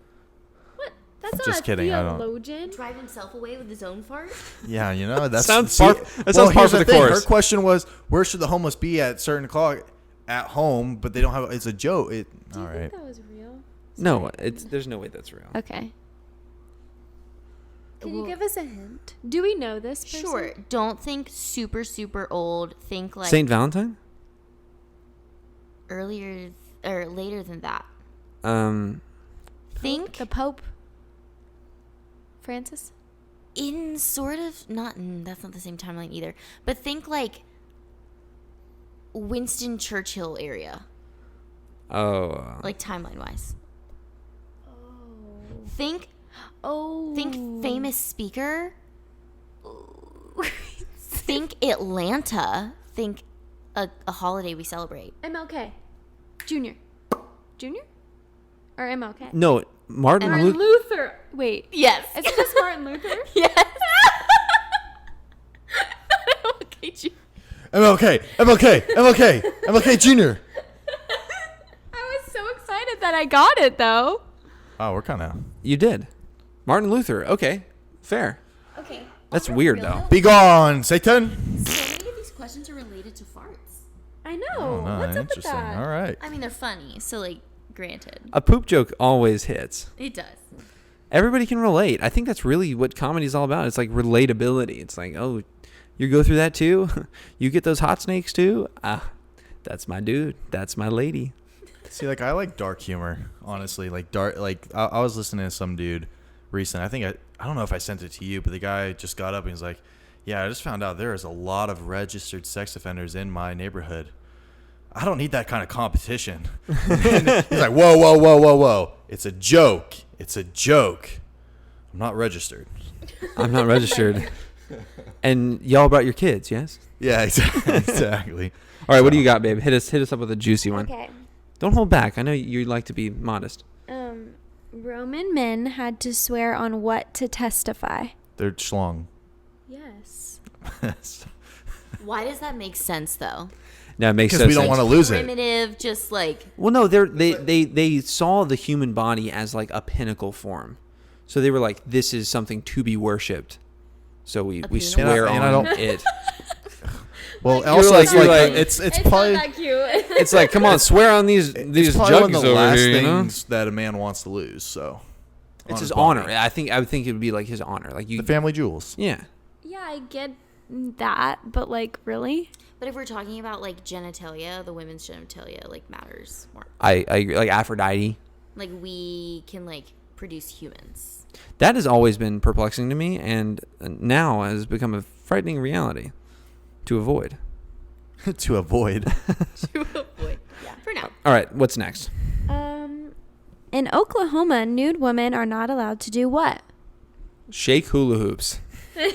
Speaker 3: What? That's not
Speaker 2: Just
Speaker 3: a
Speaker 2: kidding, I don't.
Speaker 3: theologian.
Speaker 4: Drive himself away with his own fart?
Speaker 2: Yeah, that's
Speaker 1: Sounds par- that sounds par
Speaker 2: here's
Speaker 1: for the
Speaker 2: thing.
Speaker 1: course.
Speaker 2: Her question was, where should the homeless be at certain o'clock at home? But they don't have. It's a joke.
Speaker 3: Do
Speaker 2: All
Speaker 3: you
Speaker 2: right.
Speaker 3: think that was real?
Speaker 1: No, there's no way that's real.
Speaker 3: Okay. Can you give us a hint? Do we know this person?
Speaker 4: Sure. Don't think super, super old. Think like
Speaker 1: Saint Valentine?
Speaker 4: earlier or later than that. Think
Speaker 3: The Pope? Francis?
Speaker 4: in sort of not. That's not the same timeline either. But think like Winston Churchill area,
Speaker 1: Oh.
Speaker 4: like timeline wise.
Speaker 3: Oh.
Speaker 4: Think
Speaker 3: Oh.
Speaker 4: famous speaker. Think Atlanta. Think a holiday we celebrate.
Speaker 3: MLK. Junior. Junior? Or MLK?
Speaker 1: No, Martin
Speaker 3: Martin
Speaker 1: Luther.
Speaker 3: Luther. Wait.
Speaker 4: Yes.
Speaker 3: Is it just Martin Luther?
Speaker 4: Yes. Okay,
Speaker 2: MLK Jr.
Speaker 3: I was so excited that I got it, though.
Speaker 2: Oh, we're kind of.
Speaker 1: You did. Martin Luther. Okay. Fair.
Speaker 4: Okay.
Speaker 1: That's weird, though.
Speaker 2: Be gone, Satan.
Speaker 4: So many of these questions are related to farts.
Speaker 3: I know.
Speaker 2: Oh, no,
Speaker 3: What's up with
Speaker 2: interesting.
Speaker 3: that?
Speaker 2: All right.
Speaker 4: I mean, they're funny, so like, granted,
Speaker 1: A poop joke always hits.
Speaker 4: it does.
Speaker 1: Everybody can relate. I think that's really what comedy is all about. It's like relatability. It's like, oh, you go through that too? You get those hot snakes too? Ah, that's my dude. That's my lady.
Speaker 2: See, like I like dark humor, honestly. Like dark. Like I was listening to some dude recently. I think I don't know if I sent it to you, but the guy just got up and he's like, "Yeah, I just found out there is a lot of registered sex offenders in my neighborhood. I don't need that kind of competition." And he's like, "Whoa, whoa, whoa, whoa, whoa! It's a joke. It's a joke. I'm not registered."
Speaker 1: I'm not registered. And y'all brought your kids, yes?
Speaker 2: Yeah, exactly.
Speaker 1: All right, what do you got, babe? Hit us up with a juicy one.
Speaker 3: Okay.
Speaker 1: Don't hold back. I know you like to be modest.
Speaker 3: Roman men had to swear on what to testify?
Speaker 2: They're schlong.
Speaker 3: Yes.
Speaker 4: Why does that make sense, though?
Speaker 1: No, it makes
Speaker 2: Because
Speaker 1: no
Speaker 2: we don't
Speaker 1: sense.
Speaker 2: want to lose it.
Speaker 4: Primitive, just like
Speaker 1: Well, no, they saw the human body as like a pinnacle form. So they were like, this is something to be worshipped. So we
Speaker 4: penis?
Speaker 1: swear
Speaker 2: And I
Speaker 1: on
Speaker 2: don't-
Speaker 1: it.
Speaker 2: Well,
Speaker 3: Like,
Speaker 2: also
Speaker 1: you're
Speaker 2: it's
Speaker 1: like-
Speaker 2: like,
Speaker 1: you're like-
Speaker 2: it's probably
Speaker 3: not that cute.
Speaker 1: It's like, come on, swear on these
Speaker 2: it's probably one
Speaker 1: jugs
Speaker 2: of the
Speaker 1: over
Speaker 2: last
Speaker 1: here, you know?
Speaker 2: things that a man wants to lose. So
Speaker 1: It's
Speaker 2: on
Speaker 1: his
Speaker 2: body.
Speaker 1: honor. I would think it would be like his honor. Like you
Speaker 2: The family jewels.
Speaker 1: Yeah.
Speaker 3: Yeah, I get that, but like, really?
Speaker 4: But if we're talking about like genitalia, the women's genitalia like matters more.
Speaker 1: I agree. Like Aphrodite.
Speaker 4: Like we can like produce humans.
Speaker 1: That has always been perplexing to me and now has become a frightening reality to avoid.
Speaker 2: To avoid.
Speaker 4: To avoid. Yeah. For now.
Speaker 1: All right, what's next?
Speaker 3: In Oklahoma, nude women are not allowed to do what?
Speaker 1: Shake hula hoops.
Speaker 3: It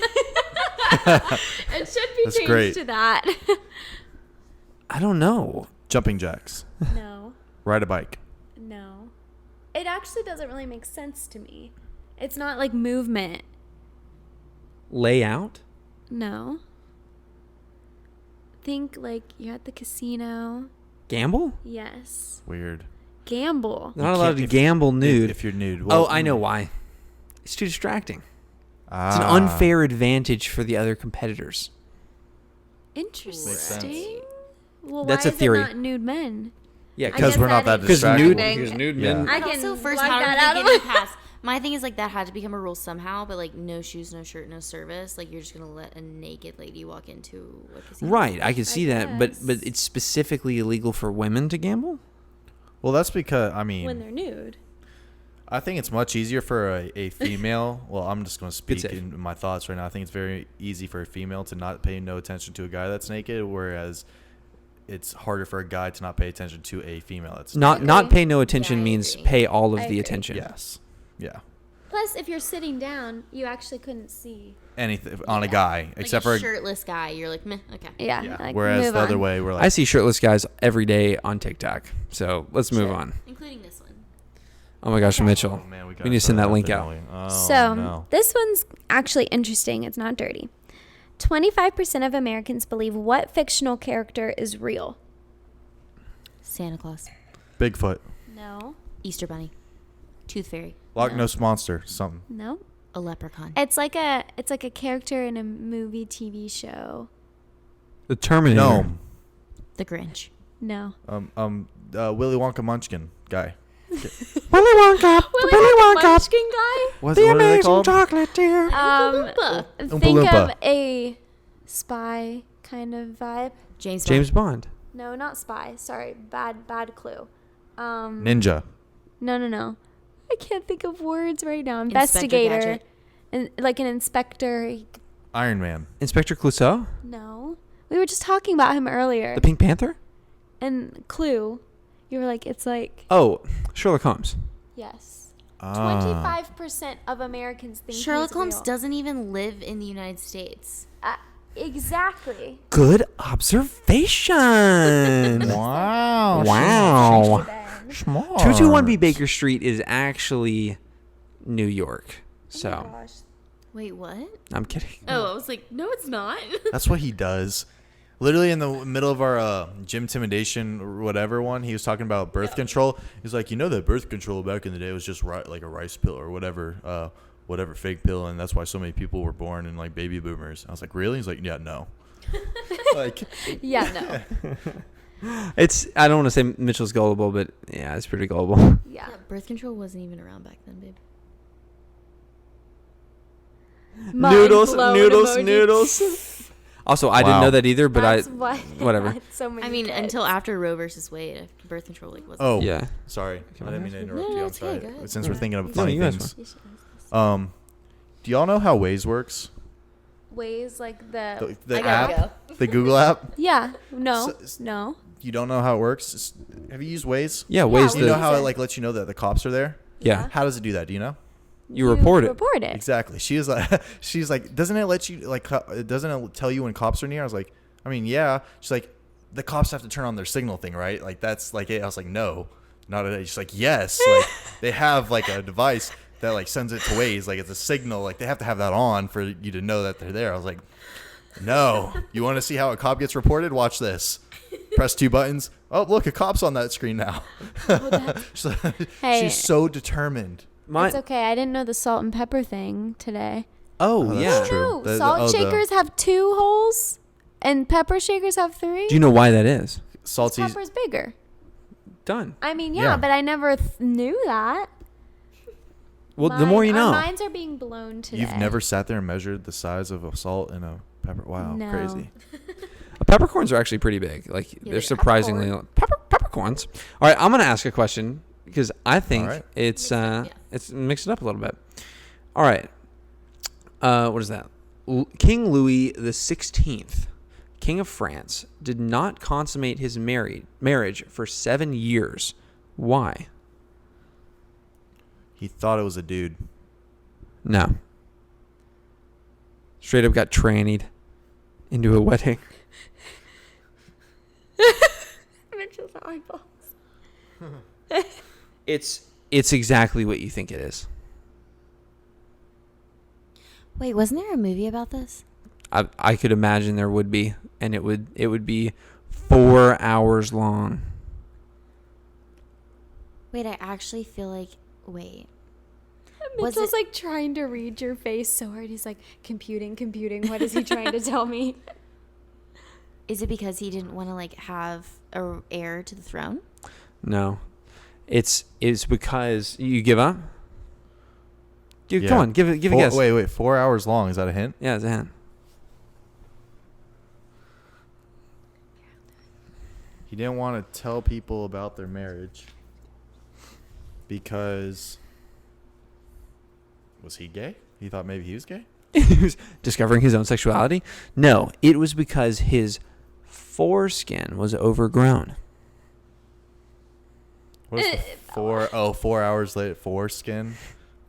Speaker 3: should be
Speaker 2: That's
Speaker 3: changed
Speaker 2: great.
Speaker 3: to that.
Speaker 1: I don't know.
Speaker 2: Jumping jacks.
Speaker 3: No.
Speaker 2: Ride a bike.
Speaker 3: No. It actually doesn't really make sense to me. It's not like movement.
Speaker 1: Lay out?
Speaker 3: No. Think like you're at the casino.
Speaker 1: Gamble?
Speaker 3: Yes.
Speaker 2: Weird.
Speaker 3: Gamble.
Speaker 1: Not allowed to
Speaker 2: if-
Speaker 1: gamble nude.
Speaker 2: If you're nude.
Speaker 1: Oh, I know why. It's too distracting. It's an
Speaker 2: Ah.
Speaker 1: unfair advantage for the other competitors.
Speaker 3: Interesting. Well,
Speaker 1: That's
Speaker 3: why
Speaker 1: a
Speaker 3: is
Speaker 1: theory.
Speaker 3: it not nude men?
Speaker 1: Yeah,
Speaker 3: I
Speaker 2: Because
Speaker 3: guess
Speaker 2: we're not that
Speaker 3: is
Speaker 1: because
Speaker 2: distracted.
Speaker 1: nude
Speaker 3: distracting.
Speaker 1: men.
Speaker 2: Yeah.
Speaker 3: I can
Speaker 4: Also, first,
Speaker 3: block
Speaker 4: how
Speaker 3: that
Speaker 4: did
Speaker 3: out
Speaker 4: they
Speaker 3: of
Speaker 4: get
Speaker 3: my-
Speaker 4: it past? My thing is like that had to become a rule somehow, but like no shoes, no shirt, no service. Like you're just gonna let a naked lady walk into a casino.
Speaker 1: Right, I can see that, but
Speaker 3: guess.
Speaker 1: it's specifically illegal for women to gamble?
Speaker 2: Well, that's because, I mean,
Speaker 3: When they're nude.
Speaker 2: I think it's much easier for a female. Well, I'm just going to speak
Speaker 1: save.
Speaker 2: in my thoughts right now. I think it's very easy for a female to not pay no attention to a guy that's naked, whereas it's harder for a guy to not pay attention to a female that's
Speaker 1: Not
Speaker 3: agree.
Speaker 1: pay no attention
Speaker 4: Yeah, I
Speaker 1: means
Speaker 4: agree.
Speaker 1: pay all of
Speaker 3: I
Speaker 1: the
Speaker 3: agree.
Speaker 1: attention.
Speaker 2: Yes. Yeah.
Speaker 3: Plus, if you're sitting down, you actually couldn't see.
Speaker 2: Anything on a
Speaker 4: Yeah.
Speaker 2: guy,
Speaker 4: Like
Speaker 2: except
Speaker 4: a
Speaker 2: for
Speaker 4: shirtless guy, you're like, meh, okay.
Speaker 3: Yeah.
Speaker 2: yeah.
Speaker 3: Like,
Speaker 2: Whereas
Speaker 3: move
Speaker 2: the other
Speaker 3: on.
Speaker 2: way, we're like,
Speaker 1: I see shirtless guys every day on TikTok. So let's move on.
Speaker 4: Including this one.
Speaker 1: Oh my gosh, Mitchell.
Speaker 2: oh, man,
Speaker 1: we
Speaker 2: gotta
Speaker 1: need to send
Speaker 2: throw
Speaker 1: that
Speaker 2: it
Speaker 1: link
Speaker 2: there,
Speaker 1: out.
Speaker 2: don't we? Oh,
Speaker 3: So,
Speaker 2: no.
Speaker 3: this one's actually interesting. It's not dirty. 25% of Americans believe what fictional character is real?
Speaker 4: Santa Claus,
Speaker 2: Bigfoot,
Speaker 3: No.
Speaker 4: Easter Bunny, Tooth Fairy,
Speaker 2: Loch Ness Monster, something.
Speaker 3: No.
Speaker 4: a leprechaun.
Speaker 3: It's like a character in a movie, TV show.
Speaker 1: The Terminator.
Speaker 2: No.
Speaker 4: The Grinch.
Speaker 3: No.
Speaker 2: Willy Wonka Munchkin guy.
Speaker 1: Willy Wonka.
Speaker 3: Willy
Speaker 1: Willy
Speaker 3: Wonka,
Speaker 1: Wonka.
Speaker 3: Munchkin guy.
Speaker 2: What
Speaker 1: The
Speaker 2: are they
Speaker 1: amazing
Speaker 2: called?
Speaker 1: chocolatier.
Speaker 4: Oompa
Speaker 2: Oompa
Speaker 3: Think
Speaker 2: Loompa.
Speaker 3: of a spy kind of vibe.
Speaker 4: James.
Speaker 1: James Bond.
Speaker 3: No, not spy. Sorry, bad clue.
Speaker 2: Ninja.
Speaker 3: No. I can't think of words right now.
Speaker 4: Inspector
Speaker 3: Investigator,
Speaker 4: Gadget.
Speaker 3: and like an inspector.
Speaker 2: Iron Man.
Speaker 1: Inspector Clouseau.
Speaker 3: No, we were just talking about him earlier.
Speaker 1: The Pink Panther.
Speaker 3: And clue, you were like, it's like
Speaker 1: Oh, Sherlock Holmes.
Speaker 3: yes.
Speaker 2: Ah.
Speaker 3: 25% of Americans think
Speaker 4: Sherlock
Speaker 3: he's
Speaker 4: Holmes
Speaker 3: real.
Speaker 4: doesn't even live in the United States.
Speaker 3: Exactly.
Speaker 1: Good observation.
Speaker 2: Wow.
Speaker 1: Wow.
Speaker 2: Smart.
Speaker 1: 221B Baker Street is actually New York. So
Speaker 4: Wait, what?
Speaker 1: I'm kidding.
Speaker 4: Oh, I was like, no, it's not.
Speaker 2: That's what he does. Literally in the middle of our gym intimidation or whatever one, he was talking about birth control. He's like, that birth control back in the day was just like a rice pill or whatever fake pill, and that's why so many people were born in like baby boomers. I was like, really? He's like, yeah, no. Like,
Speaker 3: Yeah, no.
Speaker 1: I don't want to say Mitchell's gullible, but yeah, it's pretty gullible.
Speaker 3: Yeah.
Speaker 4: Birth control wasn't even around back then, babe.
Speaker 3: Mind blown emoji.
Speaker 1: noodles. Also, I didn't
Speaker 2: Wow.
Speaker 1: know that either, but
Speaker 3: That's
Speaker 1: I
Speaker 3: why
Speaker 1: whatever.
Speaker 3: had so many
Speaker 4: I mean,
Speaker 3: kids.
Speaker 4: until after Roe versus Wade, birth control like wasn't.
Speaker 2: oh,
Speaker 1: Yeah.
Speaker 2: sorry. I didn't mean to interrupt
Speaker 4: No,
Speaker 2: you. I'm
Speaker 4: it's okay,
Speaker 2: sorry.
Speaker 4: go ahead.
Speaker 2: Since we're thinking of
Speaker 1: No,
Speaker 2: funny
Speaker 1: you guys
Speaker 2: things.
Speaker 3: You should ask this.
Speaker 2: Do y'all know how Waze works?
Speaker 3: Waze like the
Speaker 2: The
Speaker 4: I gotta
Speaker 2: app? The Google app?
Speaker 3: yeah no
Speaker 2: So-
Speaker 3: no
Speaker 2: You don't know how it works? Have you used Waze?
Speaker 1: Yeah, Waze
Speaker 2: Do you know
Speaker 3: we
Speaker 2: how
Speaker 3: use
Speaker 2: it
Speaker 3: it.
Speaker 2: like lets you know that the cops are there?
Speaker 1: Yeah.
Speaker 2: How does it do that? Do you know?
Speaker 1: You report it.
Speaker 3: report it
Speaker 2: Exactly. She's like, doesn't it let you doesn't it tell you when cops are near? I was like, I mean, yeah. She's like, the cops have to turn on their signal thing, right? Like that's like it. I was like, no, not at it. She's like, yes. Like they have like a device that like sends it to Waze. Like it's a signal. Like they have to have that on for you to know that they're there. I was like, no. You want to see how a cop gets reported? Watch this. Press 2 buttons. Oh, look, a cop's on that screen now.
Speaker 3: Hey.
Speaker 2: She's so determined.
Speaker 3: it's okay. I didn't know the salt and pepper thing today.
Speaker 1: Oh,
Speaker 2: that's
Speaker 1: yeah.
Speaker 2: true.
Speaker 3: No, salt shakers have 2 holes and pepper shakers have 3.
Speaker 1: Do you know why that is?
Speaker 2: Salty.
Speaker 3: Pepper's bigger.
Speaker 1: Done.
Speaker 3: I mean,
Speaker 2: Yeah.
Speaker 3: yeah, but I never knew that.
Speaker 1: Well, the more you
Speaker 3: Our
Speaker 1: know.
Speaker 3: minds are being blown today.
Speaker 2: You've never sat there and measured the size of a salt and a pepper? Wow,
Speaker 3: No.
Speaker 2: crazy.
Speaker 1: Peppercorns are actually pretty big. Like
Speaker 4: they
Speaker 1: they're
Speaker 4: are.
Speaker 1: surprisingly peppercorns. All right, I'm gonna ask a question because I think
Speaker 2: All right.
Speaker 1: it's
Speaker 4: yeah.
Speaker 1: it's mix it up a little bit. All right. What is that? King Louis the 16th, King of France, did not consummate his marriage for 7 years. Why?
Speaker 2: He thought it was a dude.
Speaker 1: No. Straight up got trannied into a wedding.
Speaker 3: Mitchell's eyeballs.
Speaker 1: It's exactly what you think it is.
Speaker 4: Wait, wasn't there a movie about this?
Speaker 1: I could imagine there would be, and it would be 4 hours long.
Speaker 4: Wait, I actually feel like. Wait. Was
Speaker 3: Mitchell's
Speaker 4: it-
Speaker 3: like trying to read your face so hard. He's like, computing. What is he trying to tell me?
Speaker 4: Is it because he didn't want to like have a heir to the throne?
Speaker 1: No, it's because you give up.
Speaker 2: Yeah.
Speaker 1: Come on, give a guess.
Speaker 2: Wait, 4 hours long. Is that a hint?
Speaker 1: Yeah, it's a hint.
Speaker 2: He didn't want to tell people about their marriage because was he gay? He thought maybe he was gay?
Speaker 1: He was discovering his own sexuality. No, it was because his foreskin was overgrown.
Speaker 2: What is the 4 hours later? Foreskin?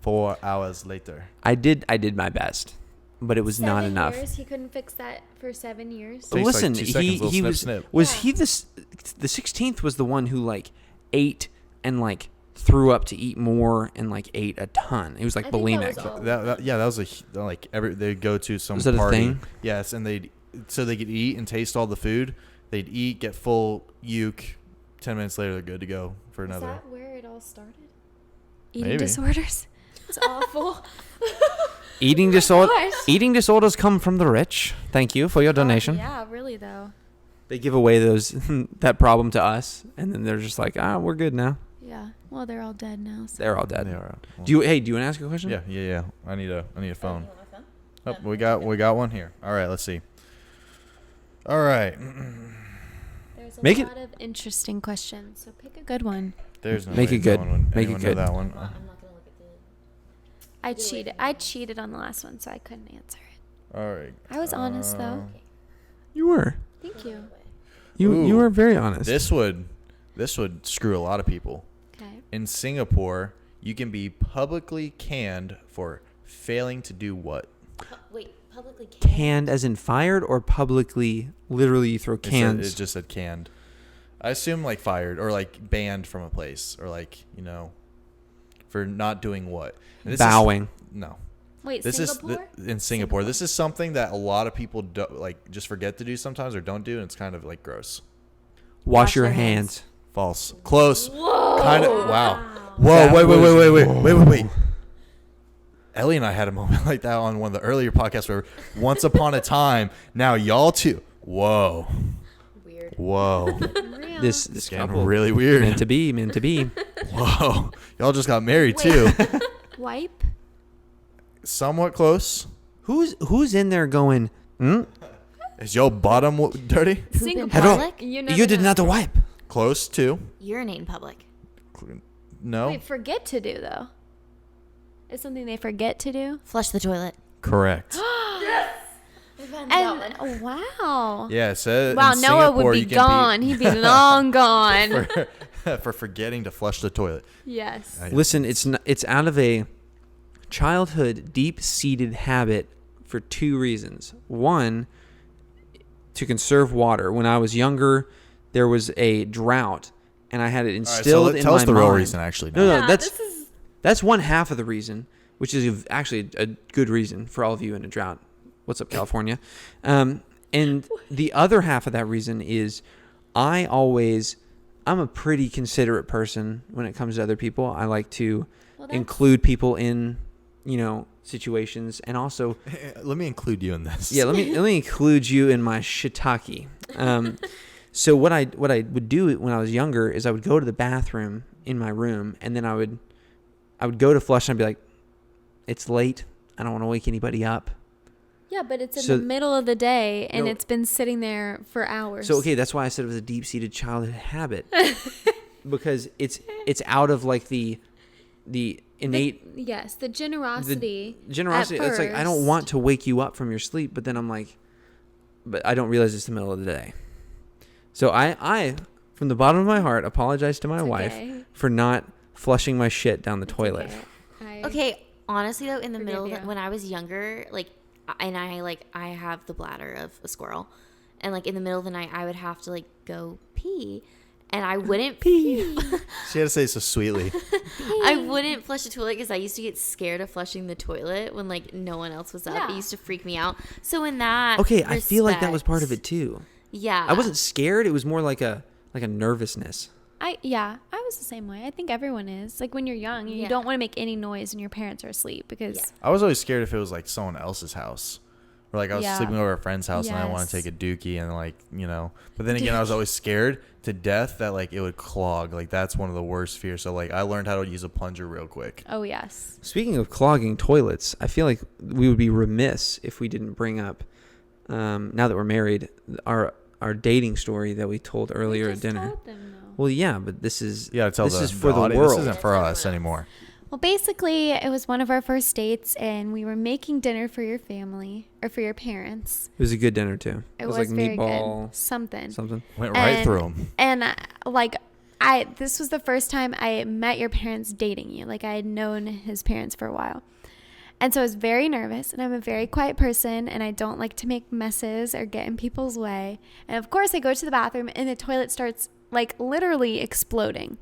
Speaker 2: 4 hours later.
Speaker 1: I did my best, but it was not
Speaker 3: 7
Speaker 1: enough.
Speaker 3: years? He couldn't fix that for 7 years.
Speaker 2: Takes like
Speaker 1: Listen,
Speaker 2: 2 seconds, little
Speaker 1: he
Speaker 2: snip,
Speaker 1: was
Speaker 2: snip.
Speaker 1: was
Speaker 3: Yeah.
Speaker 1: he the 16th was the one who like ate and like threw up to eat more and like ate a ton. He was like
Speaker 3: I think that
Speaker 1: bulimic.
Speaker 3: was all.
Speaker 2: That was they'd go to some
Speaker 1: Was that a
Speaker 2: party.
Speaker 1: thing?
Speaker 2: Yes, and they could eat and taste all the food. They'd eat, get full uke. 10 minutes later, they're good to go for
Speaker 3: Is
Speaker 2: another.
Speaker 3: that where it all started? Eating
Speaker 2: Maybe.
Speaker 3: disorders. It's awful.
Speaker 1: Eating disorders come from the rich. Thank you for your donation.
Speaker 3: Yeah, really though.
Speaker 1: They give away that problem to us, and then they're just like, we're good now.
Speaker 3: Yeah. Well, they're all dead now. So.
Speaker 1: They're all dead.
Speaker 2: They are.
Speaker 1: Do you want to ask a question?
Speaker 2: Yeah. I need a phone. Oh, we got one here. All right, let's see. All right.
Speaker 3: There's a
Speaker 1: Make it-
Speaker 3: lot of interesting questions, so pick a good one.
Speaker 2: There's no
Speaker 1: Make
Speaker 2: way
Speaker 1: it good.
Speaker 2: no one would-
Speaker 1: Make it
Speaker 2: anyone know
Speaker 1: good.
Speaker 2: that one.
Speaker 3: I cheated on the last one, so I couldn't answer it.
Speaker 2: All right.
Speaker 3: I was honest though.
Speaker 1: You were.
Speaker 3: Thank you.
Speaker 1: You
Speaker 2: Ooh.
Speaker 1: were very honest.
Speaker 2: This would screw a lot of people.
Speaker 3: Okay.
Speaker 2: In Singapore, you can be publicly canned for failing to do what?
Speaker 4: Wait, publicly
Speaker 1: Canned as in fired, or publicly, literally you throw cans?
Speaker 2: It just said canned. I assume like fired or like banned from a place or like, for not doing what? And this
Speaker 1: Bowing.
Speaker 2: No.
Speaker 3: Wait,
Speaker 2: This
Speaker 3: Singapore?
Speaker 2: is in Singapore. This is something that a lot of people just forget to do sometimes or don't do, and it's kind of like gross.
Speaker 1: Wash your
Speaker 4: their
Speaker 1: hands.
Speaker 2: False. Close.
Speaker 4: Whoa.
Speaker 2: Kind of. Wow.
Speaker 1: That
Speaker 2: Whoa.
Speaker 1: was-
Speaker 2: Wait. Ellie and I had a moment like that on one of the earlier podcasts where once upon a time, now y'all too. Whoa.
Speaker 4: Weird.
Speaker 2: Whoa.
Speaker 3: Real.
Speaker 1: This
Speaker 2: It's
Speaker 1: couple,
Speaker 2: getting really weird.
Speaker 1: meant to be, meant to be.
Speaker 2: Whoa. Y'all just got married too.
Speaker 3: Wipe?
Speaker 2: Somewhat close.
Speaker 1: Who's in there going?
Speaker 2: Is your bottom dirty?
Speaker 3: Singapore.
Speaker 4: public?
Speaker 1: You did not wipe.
Speaker 2: Close to.
Speaker 4: Urinate in public.
Speaker 2: No.
Speaker 3: Wait, forget to do though. It's something they forget to do.
Speaker 4: Flush the toilet.
Speaker 2: Correct.
Speaker 3: And wow.
Speaker 2: Yeah, it says
Speaker 3: Wow,
Speaker 2: in
Speaker 3: Noah
Speaker 2: Singapore
Speaker 3: would be
Speaker 2: you can
Speaker 3: gone. He'd be long gone.
Speaker 2: for forgetting to flush the toilet.
Speaker 3: Yes.
Speaker 1: Listen, it's out of a childhood deep-seated habit for two reasons. One, to conserve water. When I was younger, there was a drought, and I had it
Speaker 2: All right,
Speaker 1: instilled in
Speaker 2: tell
Speaker 1: my
Speaker 2: us the
Speaker 1: mind.
Speaker 2: real reason, actually.
Speaker 1: No,
Speaker 2: now.
Speaker 1: no, that's one half of the reason, which is actually a good reason for all of you in a drought. What's up, California? And the other half of that reason is I'm a pretty considerate person when it comes to other people. I like to include people in, situations, and also
Speaker 2: Let me include you in this.
Speaker 1: let me include you in my shiitake. So what I would do when I was younger is I would go to the bathroom in my room, and then I would go to flush, and I'd be like, it's late. I don't want to wake anybody up.
Speaker 3: Yeah, but it's in
Speaker 1: So-
Speaker 3: the middle of the day and
Speaker 1: No.
Speaker 3: it's been sitting there for hours.
Speaker 1: So okay, that's why I said it was a deep-seated childhood habit, because it's out of like the innate
Speaker 3: Yes, the generosity.
Speaker 1: generosity. It's like I don't want to wake you up from your sleep, but then I'm like, but I don't realize it's the middle of the day. So I from the bottom of my heart apologize to my wife
Speaker 3: okay.
Speaker 1: for not flushing my shit down the toilet.
Speaker 4: Okay, honestly though, in the
Speaker 3: Forgive
Speaker 4: middle
Speaker 3: you.
Speaker 4: when I was younger, I have the bladder of a squirrel, and in the middle of the night I would have to go pee, and I wouldn't pee.
Speaker 2: She had to say it so sweetly.
Speaker 4: I wouldn't flush the toilet because I used to get scared of flushing the toilet when no one else was up.
Speaker 3: Yeah.
Speaker 4: It used to freak me out. So in that
Speaker 1: Okay, I feel like that was part of it
Speaker 4: respect-
Speaker 1: too.
Speaker 4: Yeah,
Speaker 1: I wasn't scared. It was more like a nervousness.
Speaker 3: I was the same way. I think everyone is. When you're young, you
Speaker 4: Yeah.
Speaker 3: don't want to make any noise when your parents are asleep because
Speaker 4: Yeah.
Speaker 2: I was always scared if it was someone else's house. Or I was
Speaker 3: Yeah.
Speaker 2: sleeping over at a friend's house and I want
Speaker 3: Yes.
Speaker 2: to take a dookie and But then again, I was always scared to death that it would clog. That's one of the worst fears. So I learned how to use a plunger real quick.
Speaker 3: oh yes.
Speaker 1: Speaking of clogging toilets, I feel like we would be remiss if we didn't bring up, now that we're married, our dating story that we told earlier
Speaker 3: We
Speaker 1: at
Speaker 3: just
Speaker 1: dinner.
Speaker 3: told them, though.
Speaker 1: Well, yeah, but this is
Speaker 2: You gotta tell
Speaker 1: this
Speaker 2: the,
Speaker 1: is for the
Speaker 2: audience.
Speaker 1: world.
Speaker 2: This isn't for us anymore.
Speaker 3: Well, basically, it was one of our first dates, and we were making dinner for your family or for your parents.
Speaker 1: It was a good dinner too.
Speaker 3: It
Speaker 1: was
Speaker 3: was
Speaker 1: like
Speaker 3: very
Speaker 1: meatball
Speaker 3: good. Something.
Speaker 2: Went right
Speaker 3: And-
Speaker 2: through them.
Speaker 3: And this was the first time I met your parents dating you. I had known his parents for a while. And so I was very nervous, and I'm a very quiet person, and I don't like to make messes or get in people's way. And of course, I go to the bathroom, and the toilet starts literally exploding,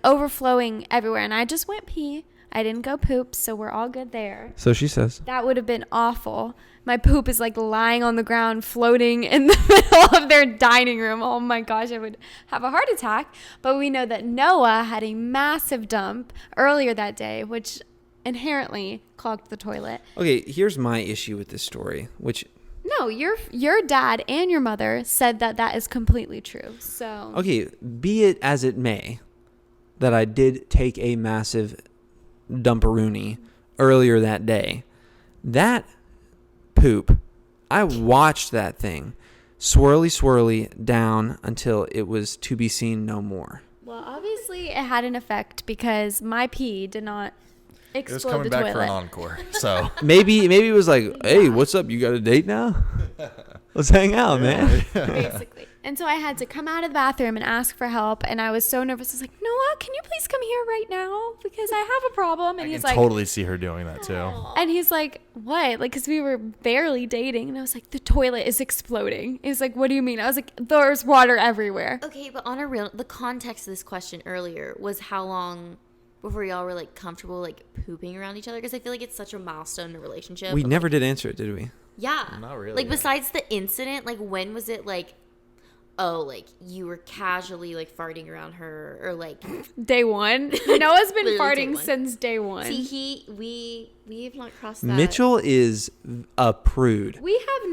Speaker 3: overflowing everywhere. And I just went pee. I didn't go poop, so we're all good there.
Speaker 1: So she says.
Speaker 3: That would have been awful. My poop is lying on the ground, floating in the middle of their dining room. Oh my gosh, I would have a heart attack. But we know that Noah had a massive dump earlier that day, which inherently clogged the toilet.
Speaker 1: Okay, here's my issue with this story, which
Speaker 3: No, your dad and your mother said that is completely true. So
Speaker 1: okay, be it as it may, that I did take a massive dumperoonie earlier that day. That poop, I watched that thing swirly down until it was to be seen no more.
Speaker 3: Well, obviously it had an effect because my pee did not
Speaker 2: It was
Speaker 3: explode
Speaker 2: coming
Speaker 3: the
Speaker 2: back
Speaker 3: toilet.
Speaker 2: for an encore. So
Speaker 1: Maybe it was like, hey, what's up? You got a date now? Let's hang out, man.
Speaker 3: Basically. And so I had to come out of the bathroom and ask for help. And I was so nervous. I was like, Noah, can you please come here right now? Because I have a problem. And
Speaker 2: I
Speaker 3: he's
Speaker 2: can
Speaker 3: like,
Speaker 2: totally see her doing that too.
Speaker 3: and he's like, what? Like, because we were barely dating. And I was like, the toilet is exploding. He's like, what do you mean? I was like, there's water everywhere.
Speaker 4: Okay, but on a real, the context of this question earlier was how long before y'all were like comfortable like pooping around each other? Because I feel like it's such a milestone in a relationship.
Speaker 1: We
Speaker 4: of,
Speaker 1: never
Speaker 4: like,
Speaker 1: did answer it, did we?
Speaker 4: Yeah.
Speaker 2: Not really,
Speaker 4: Like
Speaker 2: yeah.
Speaker 4: besides the incident, like when was it like, oh, like you were casually like farting around her or like
Speaker 3: Day one. Noah's been
Speaker 4: Literally day
Speaker 3: farting
Speaker 4: one.
Speaker 3: since day one.
Speaker 4: see we have not crossed that.
Speaker 1: Mitchell is a prude.
Speaker 3: We have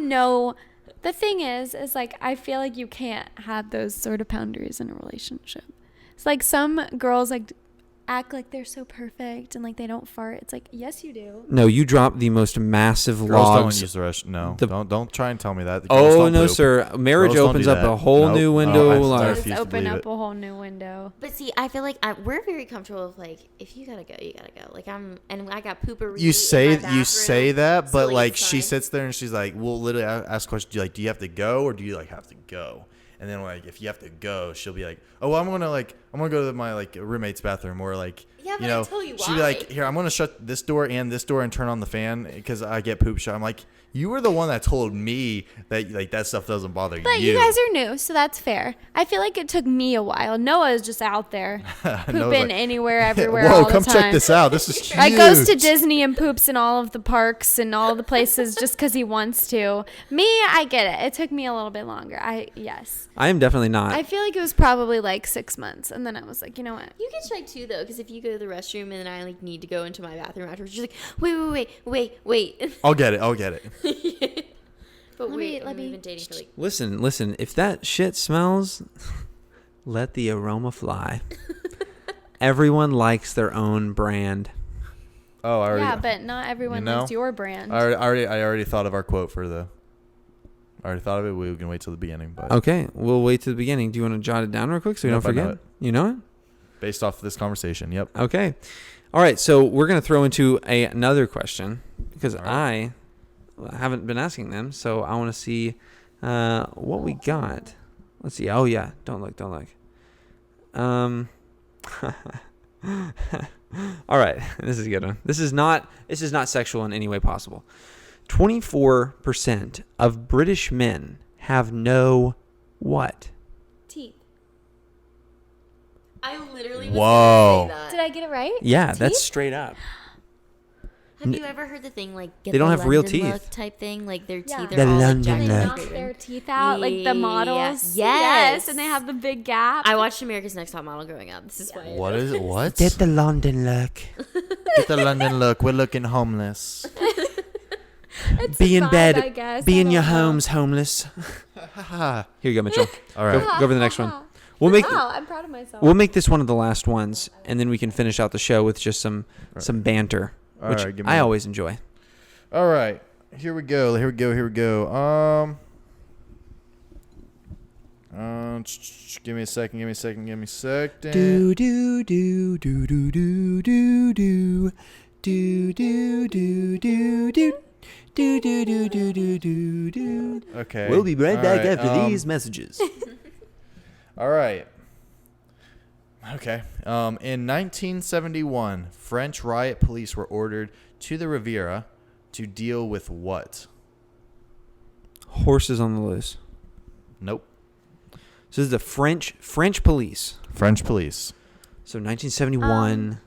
Speaker 3: the thing is like, I feel like you can't have those sort of boundaries in a relationship. It's like some girls like act like they're so perfect and like they don't fart. It's like, yes, you do.
Speaker 1: No, you dropped the most massive
Speaker 2: Girls don't
Speaker 1: logs.
Speaker 2: use the rest. No,
Speaker 1: The-
Speaker 2: don't try and tell me that. The girls
Speaker 1: Oh,
Speaker 2: don't
Speaker 1: no,
Speaker 2: poop.
Speaker 1: sir. Marriage
Speaker 2: Girls don't
Speaker 1: opens
Speaker 2: do
Speaker 1: up
Speaker 2: that.
Speaker 1: a whole
Speaker 2: Nope.
Speaker 1: new
Speaker 2: Oh,
Speaker 1: window
Speaker 2: I
Speaker 1: of
Speaker 2: refuse
Speaker 1: life.
Speaker 3: Just
Speaker 2: to
Speaker 3: open
Speaker 2: believe
Speaker 3: up
Speaker 2: it.
Speaker 3: a whole new window.
Speaker 4: But see, I feel like we're very comfortable with like if you gotta go, you gotta go. Like and I got poopery.
Speaker 2: You say
Speaker 4: in my
Speaker 2: you say that,
Speaker 4: bathroom,
Speaker 2: but
Speaker 4: so,
Speaker 2: like
Speaker 4: it's
Speaker 2: she
Speaker 4: fine.
Speaker 2: sits there and she's like, we'll literally ask questions. Do you have to go or do you like have to go? And then like if you have to go, she'll be like, oh, I'm gonna go to my like roommate's bathroom or like.
Speaker 4: Yeah, but
Speaker 2: you know,
Speaker 4: I tell you
Speaker 2: she'd be
Speaker 4: why.
Speaker 2: like, here, I'm gonna shut this door and turn on the fan because I get poop shot. I'm like, you were the one that told me that like that stuff doesn't bother
Speaker 3: But you guys are new, so that's fair. I feel like it took me a while. Noah is just out there pooping
Speaker 2: like,
Speaker 3: anywhere, everywhere,
Speaker 2: Whoa,
Speaker 3: all
Speaker 2: come
Speaker 3: the time.
Speaker 2: check this out. This is huge.
Speaker 3: Like goes to Disney and poops in all of the parks and all the places just because he wants to. Me, I get it. It took me a little bit longer. Yes.
Speaker 1: I am definitely not.
Speaker 3: I feel like it was probably like 6 months, and then I was like, you know what?
Speaker 4: You can try too though, because if you go to the restroom and then I like need to go into my bathroom afterwards, you're like, wait.
Speaker 2: I'll get it.
Speaker 4: But
Speaker 3: Let
Speaker 4: wait,
Speaker 3: me-
Speaker 4: we've been dating for like.
Speaker 1: Listen. If that shit smells, let the aroma fly. Everyone likes their own brand.
Speaker 2: Oh, I already.
Speaker 3: Yeah, but not everyone
Speaker 2: You know?
Speaker 3: knows your brand.
Speaker 2: I already thought of our quote for the. I already thought of it. We can wait till the beginning, but
Speaker 1: Okay, we'll wait to the beginning. Do you want to jot it down real quick so we
Speaker 2: Nope,
Speaker 1: don't
Speaker 2: I know
Speaker 1: forget?
Speaker 2: it.
Speaker 1: You know it?
Speaker 2: based off of this conversation, yep.
Speaker 1: Okay. All right, so we're going to throw into another question because
Speaker 2: All right.
Speaker 1: I haven't been asking them, so I want to see what we got. Let's see. Oh, yeah. Don't look. All right. This is a good one. This is not sexual in any way possible. 24% of British men have no what?
Speaker 3: Teeth.
Speaker 4: I literally
Speaker 2: Whoa.
Speaker 4: was gonna say
Speaker 3: Did
Speaker 4: that.
Speaker 3: I get it right?
Speaker 1: Yeah,
Speaker 3: Teeth?
Speaker 1: that's straight up.
Speaker 4: Have you ever heard the thing like get
Speaker 1: They don't
Speaker 4: the
Speaker 1: have real
Speaker 4: London
Speaker 1: teeth.
Speaker 4: look type thing? Like their
Speaker 3: Yeah.
Speaker 4: teeth
Speaker 1: The
Speaker 4: are all
Speaker 1: London
Speaker 4: like
Speaker 3: They
Speaker 1: look.
Speaker 3: knock
Speaker 4: gigantic.
Speaker 3: their teeth out, like the models.
Speaker 4: Yes.
Speaker 3: And they have the big gap.
Speaker 4: I watched America's Next Top Model growing up. This is why.
Speaker 2: What is it? What?
Speaker 1: Get the London look.
Speaker 2: Get the London look. We're looking homeless.
Speaker 3: It's
Speaker 1: Be
Speaker 3: a
Speaker 1: in
Speaker 3: vibe,
Speaker 1: bed.
Speaker 3: I guess.
Speaker 1: Be
Speaker 3: I
Speaker 1: in your
Speaker 3: don't know.
Speaker 1: homes, homeless. Here you go, Mitchell.
Speaker 2: All right.
Speaker 1: Go for the next one. We'll make
Speaker 3: Wow, I'm proud of myself.
Speaker 1: we'll make this one of the last ones, and then we can finish out the show with just some banter,
Speaker 2: All
Speaker 1: which
Speaker 2: right, give me
Speaker 1: I
Speaker 2: one.
Speaker 1: always enjoy.
Speaker 2: All right. Here we go. Give me a second.
Speaker 1: Do do do do do do do do do do do do do do do do do do do do.
Speaker 2: Okay.
Speaker 1: We'll be right
Speaker 2: All
Speaker 1: back
Speaker 2: right,
Speaker 1: after these messages.
Speaker 2: All right. Okay. In 1971, French riot police were ordered to the Riviera to deal with what?
Speaker 1: Horses on the loose.
Speaker 2: Nope.
Speaker 1: So this is the French police.
Speaker 2: French police.
Speaker 1: So 1971,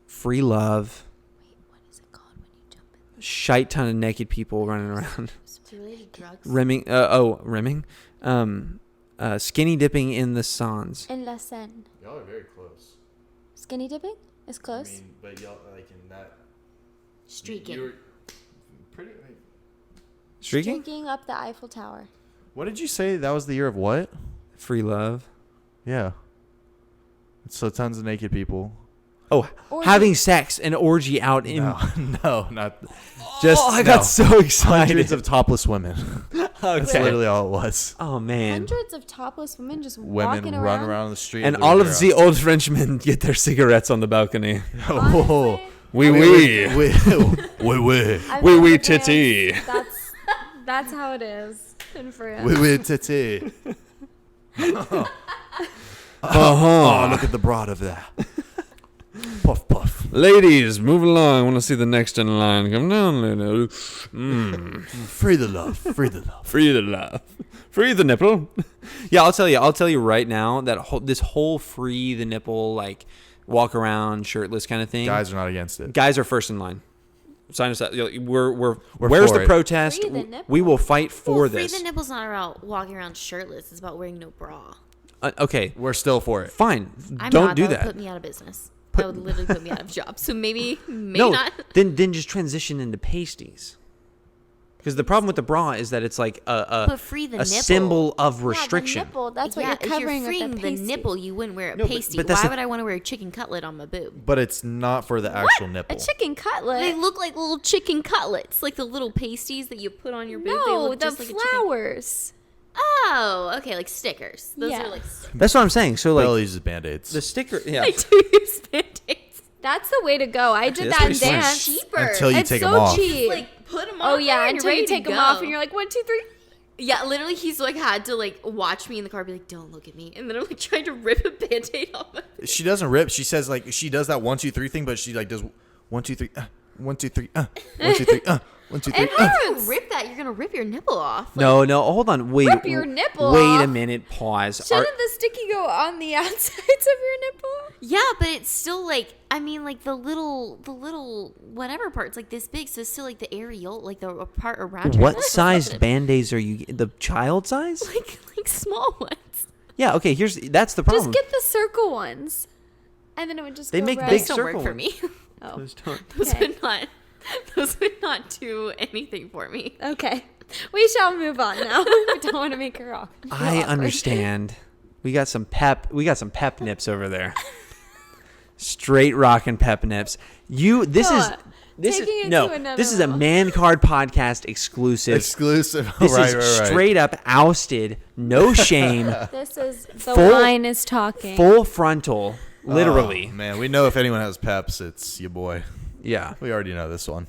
Speaker 1: free love,
Speaker 3: Wait, what is it called when you jump in?
Speaker 1: shite ton of naked people running around.
Speaker 4: Is it related to drugs?
Speaker 1: Rimming. Skinny dipping in the Sans.
Speaker 3: In La Seine.
Speaker 2: Y'all are very close.
Speaker 3: Skinny dipping is close.
Speaker 2: but y'all like in that.
Speaker 4: Streaking.
Speaker 2: Pretty.
Speaker 1: Streaking?
Speaker 3: Drinking up the Eiffel Tower.
Speaker 2: What did you say? That was the year of what?
Speaker 1: Free love.
Speaker 2: Yeah. So tons of naked people.
Speaker 1: Oh,
Speaker 3: Orgy.
Speaker 1: having sex, an orgy out in.
Speaker 2: No, not. Just
Speaker 1: I got so excited.
Speaker 2: hundreds of topless women. That's
Speaker 1: Okay.
Speaker 2: literally all it was.
Speaker 1: Oh man.
Speaker 3: Hundreds of topless women just
Speaker 2: Women
Speaker 3: walking
Speaker 2: run around the street.
Speaker 1: And
Speaker 2: with
Speaker 1: all
Speaker 2: their
Speaker 1: of the old Frenchmen get their cigarettes on the balcony.
Speaker 2: Oh,
Speaker 1: Oui,
Speaker 2: oui,
Speaker 1: oui.
Speaker 2: oui.
Speaker 3: I've
Speaker 1: Oui,
Speaker 3: had
Speaker 1: oui,
Speaker 3: the
Speaker 1: titty.
Speaker 3: pants. That's how it is in France.
Speaker 2: Oui, oui, titty.
Speaker 1: Uh-huh.
Speaker 2: Oh, look at the broad of that. Puff, puff.
Speaker 1: Ladies, move along. I want to see the next in line. Come down, lady.
Speaker 2: Free the love. Free the love.
Speaker 1: Free the love. Free the nipple. Yeah, I'll tell you right now that this whole free the nipple, like walk around shirtless kind of thing.
Speaker 2: Guys are not against it.
Speaker 1: Guys are first in line. Sign us up. We're
Speaker 2: for
Speaker 1: where's the
Speaker 2: it.
Speaker 1: protest?
Speaker 3: Free the nipple.
Speaker 1: We will fight for
Speaker 4: Free
Speaker 1: this.
Speaker 4: the nipple's not about walking around shirtless. It's about wearing no bra.
Speaker 1: Okay,
Speaker 2: We're still for it.
Speaker 1: fine.
Speaker 4: I'm
Speaker 1: Don't
Speaker 4: not,
Speaker 1: do
Speaker 4: that.
Speaker 1: that.
Speaker 4: Would put me out of business. That would literally put me out of a job. So maybe
Speaker 1: No,
Speaker 4: not.
Speaker 1: then just transition into pasties. Because the problem with the bra is that it's like
Speaker 4: But free the
Speaker 1: a
Speaker 4: nipple.
Speaker 1: symbol of
Speaker 3: Yeah, the
Speaker 1: restriction.
Speaker 3: nipple, that's what
Speaker 4: yeah,
Speaker 3: you're covering
Speaker 4: if you're freeing
Speaker 3: with
Speaker 4: the
Speaker 3: pasty.
Speaker 4: nipple, you wouldn't wear a
Speaker 1: No, but
Speaker 4: pasty.
Speaker 1: that's
Speaker 4: Why
Speaker 1: the-
Speaker 4: would I want to wear a chicken cutlet on my boob?
Speaker 2: But it's not for the actual nipple.
Speaker 3: A chicken cutlet.
Speaker 4: They look like little chicken cutlets, like the little pasties that you put on your boob. They
Speaker 3: no,
Speaker 4: look
Speaker 3: the
Speaker 4: just like
Speaker 3: flowers.
Speaker 4: Oh, okay, like stickers. Those
Speaker 3: Yeah.
Speaker 4: are like stickers.
Speaker 1: That's what I'm saying. So
Speaker 2: Bella
Speaker 1: like
Speaker 2: uses Band-Aids.
Speaker 1: the sticker, yeah.
Speaker 4: I do use Band-Aids.
Speaker 3: That's the way to go. I did
Speaker 1: that's
Speaker 3: that in
Speaker 1: pretty smart.
Speaker 3: dance.
Speaker 4: Cheaper.
Speaker 2: Until you
Speaker 3: It's
Speaker 2: take
Speaker 3: so
Speaker 2: them off.
Speaker 3: cheap.
Speaker 4: Like put them on.
Speaker 3: Oh yeah,
Speaker 4: there and
Speaker 3: until
Speaker 4: you're
Speaker 3: you
Speaker 4: ready to
Speaker 3: take them
Speaker 4: go.
Speaker 3: off and you're like 1, 2, 3.
Speaker 4: Yeah, literally, he's like had to like watch me in the car, be like, "Don't look at me," and then I'm like trying to rip a Band-Aid off my face.
Speaker 2: She doesn't rip. She says like she does that 1, 2, 3 thing, but she like does 1, 2, 3, 1, 2, 3, 1, 2, 3, 1, 2, 3.
Speaker 4: And if you rip that, you're gonna rip your nipple off. Like,
Speaker 1: No, hold on. Wait.
Speaker 3: Rip your nipple
Speaker 1: Wait
Speaker 3: off.
Speaker 1: a minute. Pause.
Speaker 3: Shouldn't the sticky go on the outsides of your nipple?
Speaker 4: yeah, but it's still like, I mean, like the little whatever part's like this big, so it's still like the areola, like the part around. your
Speaker 1: What
Speaker 4: nipple.
Speaker 1: sized Band-Aids are you? The child size?
Speaker 4: Like small ones.
Speaker 1: Yeah. Okay. That's the problem.
Speaker 3: Just get the circle ones, and then it would just.
Speaker 1: They
Speaker 3: go
Speaker 1: make
Speaker 3: right.
Speaker 1: big
Speaker 4: Those don't
Speaker 1: circle
Speaker 4: work for
Speaker 1: ones.
Speaker 4: me.
Speaker 3: Oh,
Speaker 1: Those don't-
Speaker 4: Those
Speaker 3: Okay.
Speaker 4: would not. Those would not do anything for me.
Speaker 3: okay. We shall move on now. We don't want to make her rock.
Speaker 1: I understand. We got some pep. We got some pep nips over there. Straight rockin' pep nips. This
Speaker 3: No,
Speaker 1: is
Speaker 3: taking it
Speaker 1: no.
Speaker 3: to another
Speaker 1: This is a
Speaker 3: level.
Speaker 1: Man Card Podcast exclusive.
Speaker 2: Exclusive.
Speaker 1: This
Speaker 2: right,
Speaker 1: is
Speaker 2: right.
Speaker 1: straight up ousted, no shame,
Speaker 3: This is the
Speaker 1: Full-
Speaker 3: line is talking.
Speaker 1: full frontal, literally.
Speaker 2: Oh, man, we know if anyone has peps, it's your boy.
Speaker 1: Yeah,
Speaker 2: We already know this one.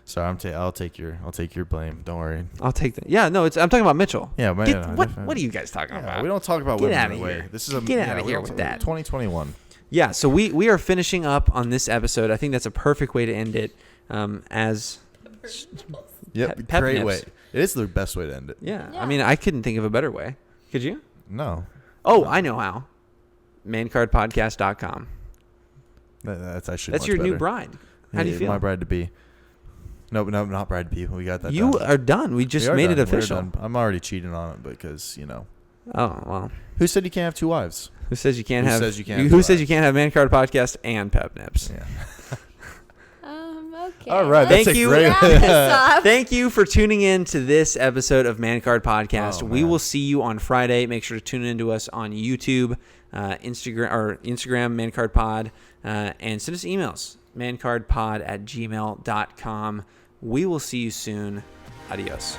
Speaker 2: Sorry, I'll take your blame. Don't worry.
Speaker 1: I'll take that. Yeah, no, I'm talking about Mitchell.
Speaker 2: Yeah, man.
Speaker 1: Get, what are you guys talking
Speaker 2: Yeah,
Speaker 1: about?
Speaker 2: we don't talk about
Speaker 1: Get
Speaker 2: women
Speaker 1: outta
Speaker 2: that way.
Speaker 1: here.
Speaker 2: This is a
Speaker 1: Get outta
Speaker 2: we
Speaker 1: here
Speaker 2: don't
Speaker 1: with
Speaker 2: talk-
Speaker 1: that.
Speaker 2: 2021.
Speaker 1: Yeah, so we are finishing up on this episode. I think that's a perfect way to end it. As
Speaker 2: Yep,
Speaker 1: Pep
Speaker 2: great
Speaker 1: nips.
Speaker 2: way. It is the best way to end it.
Speaker 1: yeah,
Speaker 3: Yeah.
Speaker 1: I mean, I couldn't think of a better way. Could you?
Speaker 2: No,
Speaker 1: Oh, I know how. Mancardpodcast.com.
Speaker 2: that's actually
Speaker 1: That's
Speaker 2: much
Speaker 1: your new
Speaker 2: better.
Speaker 1: bride. How do you
Speaker 2: Yeah,
Speaker 1: feel?
Speaker 2: My bride to be. No, not bride to be. We got that.
Speaker 1: You
Speaker 2: done.
Speaker 1: are done. We just
Speaker 2: We are
Speaker 1: made it
Speaker 2: done. We're
Speaker 1: official.
Speaker 2: done. I'm already cheating on it because
Speaker 1: Oh well.
Speaker 2: who said you can't have 2 wives?
Speaker 1: Who says you can't
Speaker 2: Who
Speaker 1: have?
Speaker 2: says you can't
Speaker 1: Who
Speaker 2: have
Speaker 1: says
Speaker 2: two
Speaker 1: you can't have Man Card Podcast and Pep Nips?
Speaker 2: Yeah.
Speaker 3: Okay.
Speaker 2: All right,
Speaker 1: Thank
Speaker 2: that's a
Speaker 1: you.
Speaker 2: great.
Speaker 3: Wrap this up.
Speaker 1: Thank you for tuning in to this episode of Man Card Podcast.
Speaker 2: Oh,
Speaker 1: we
Speaker 2: man.
Speaker 1: will see you on Friday. Make sure to tune in to us on YouTube, Instagram, Man Card Pod, and send us emails, mancardpod@gmail.com. We will see you soon. Adios.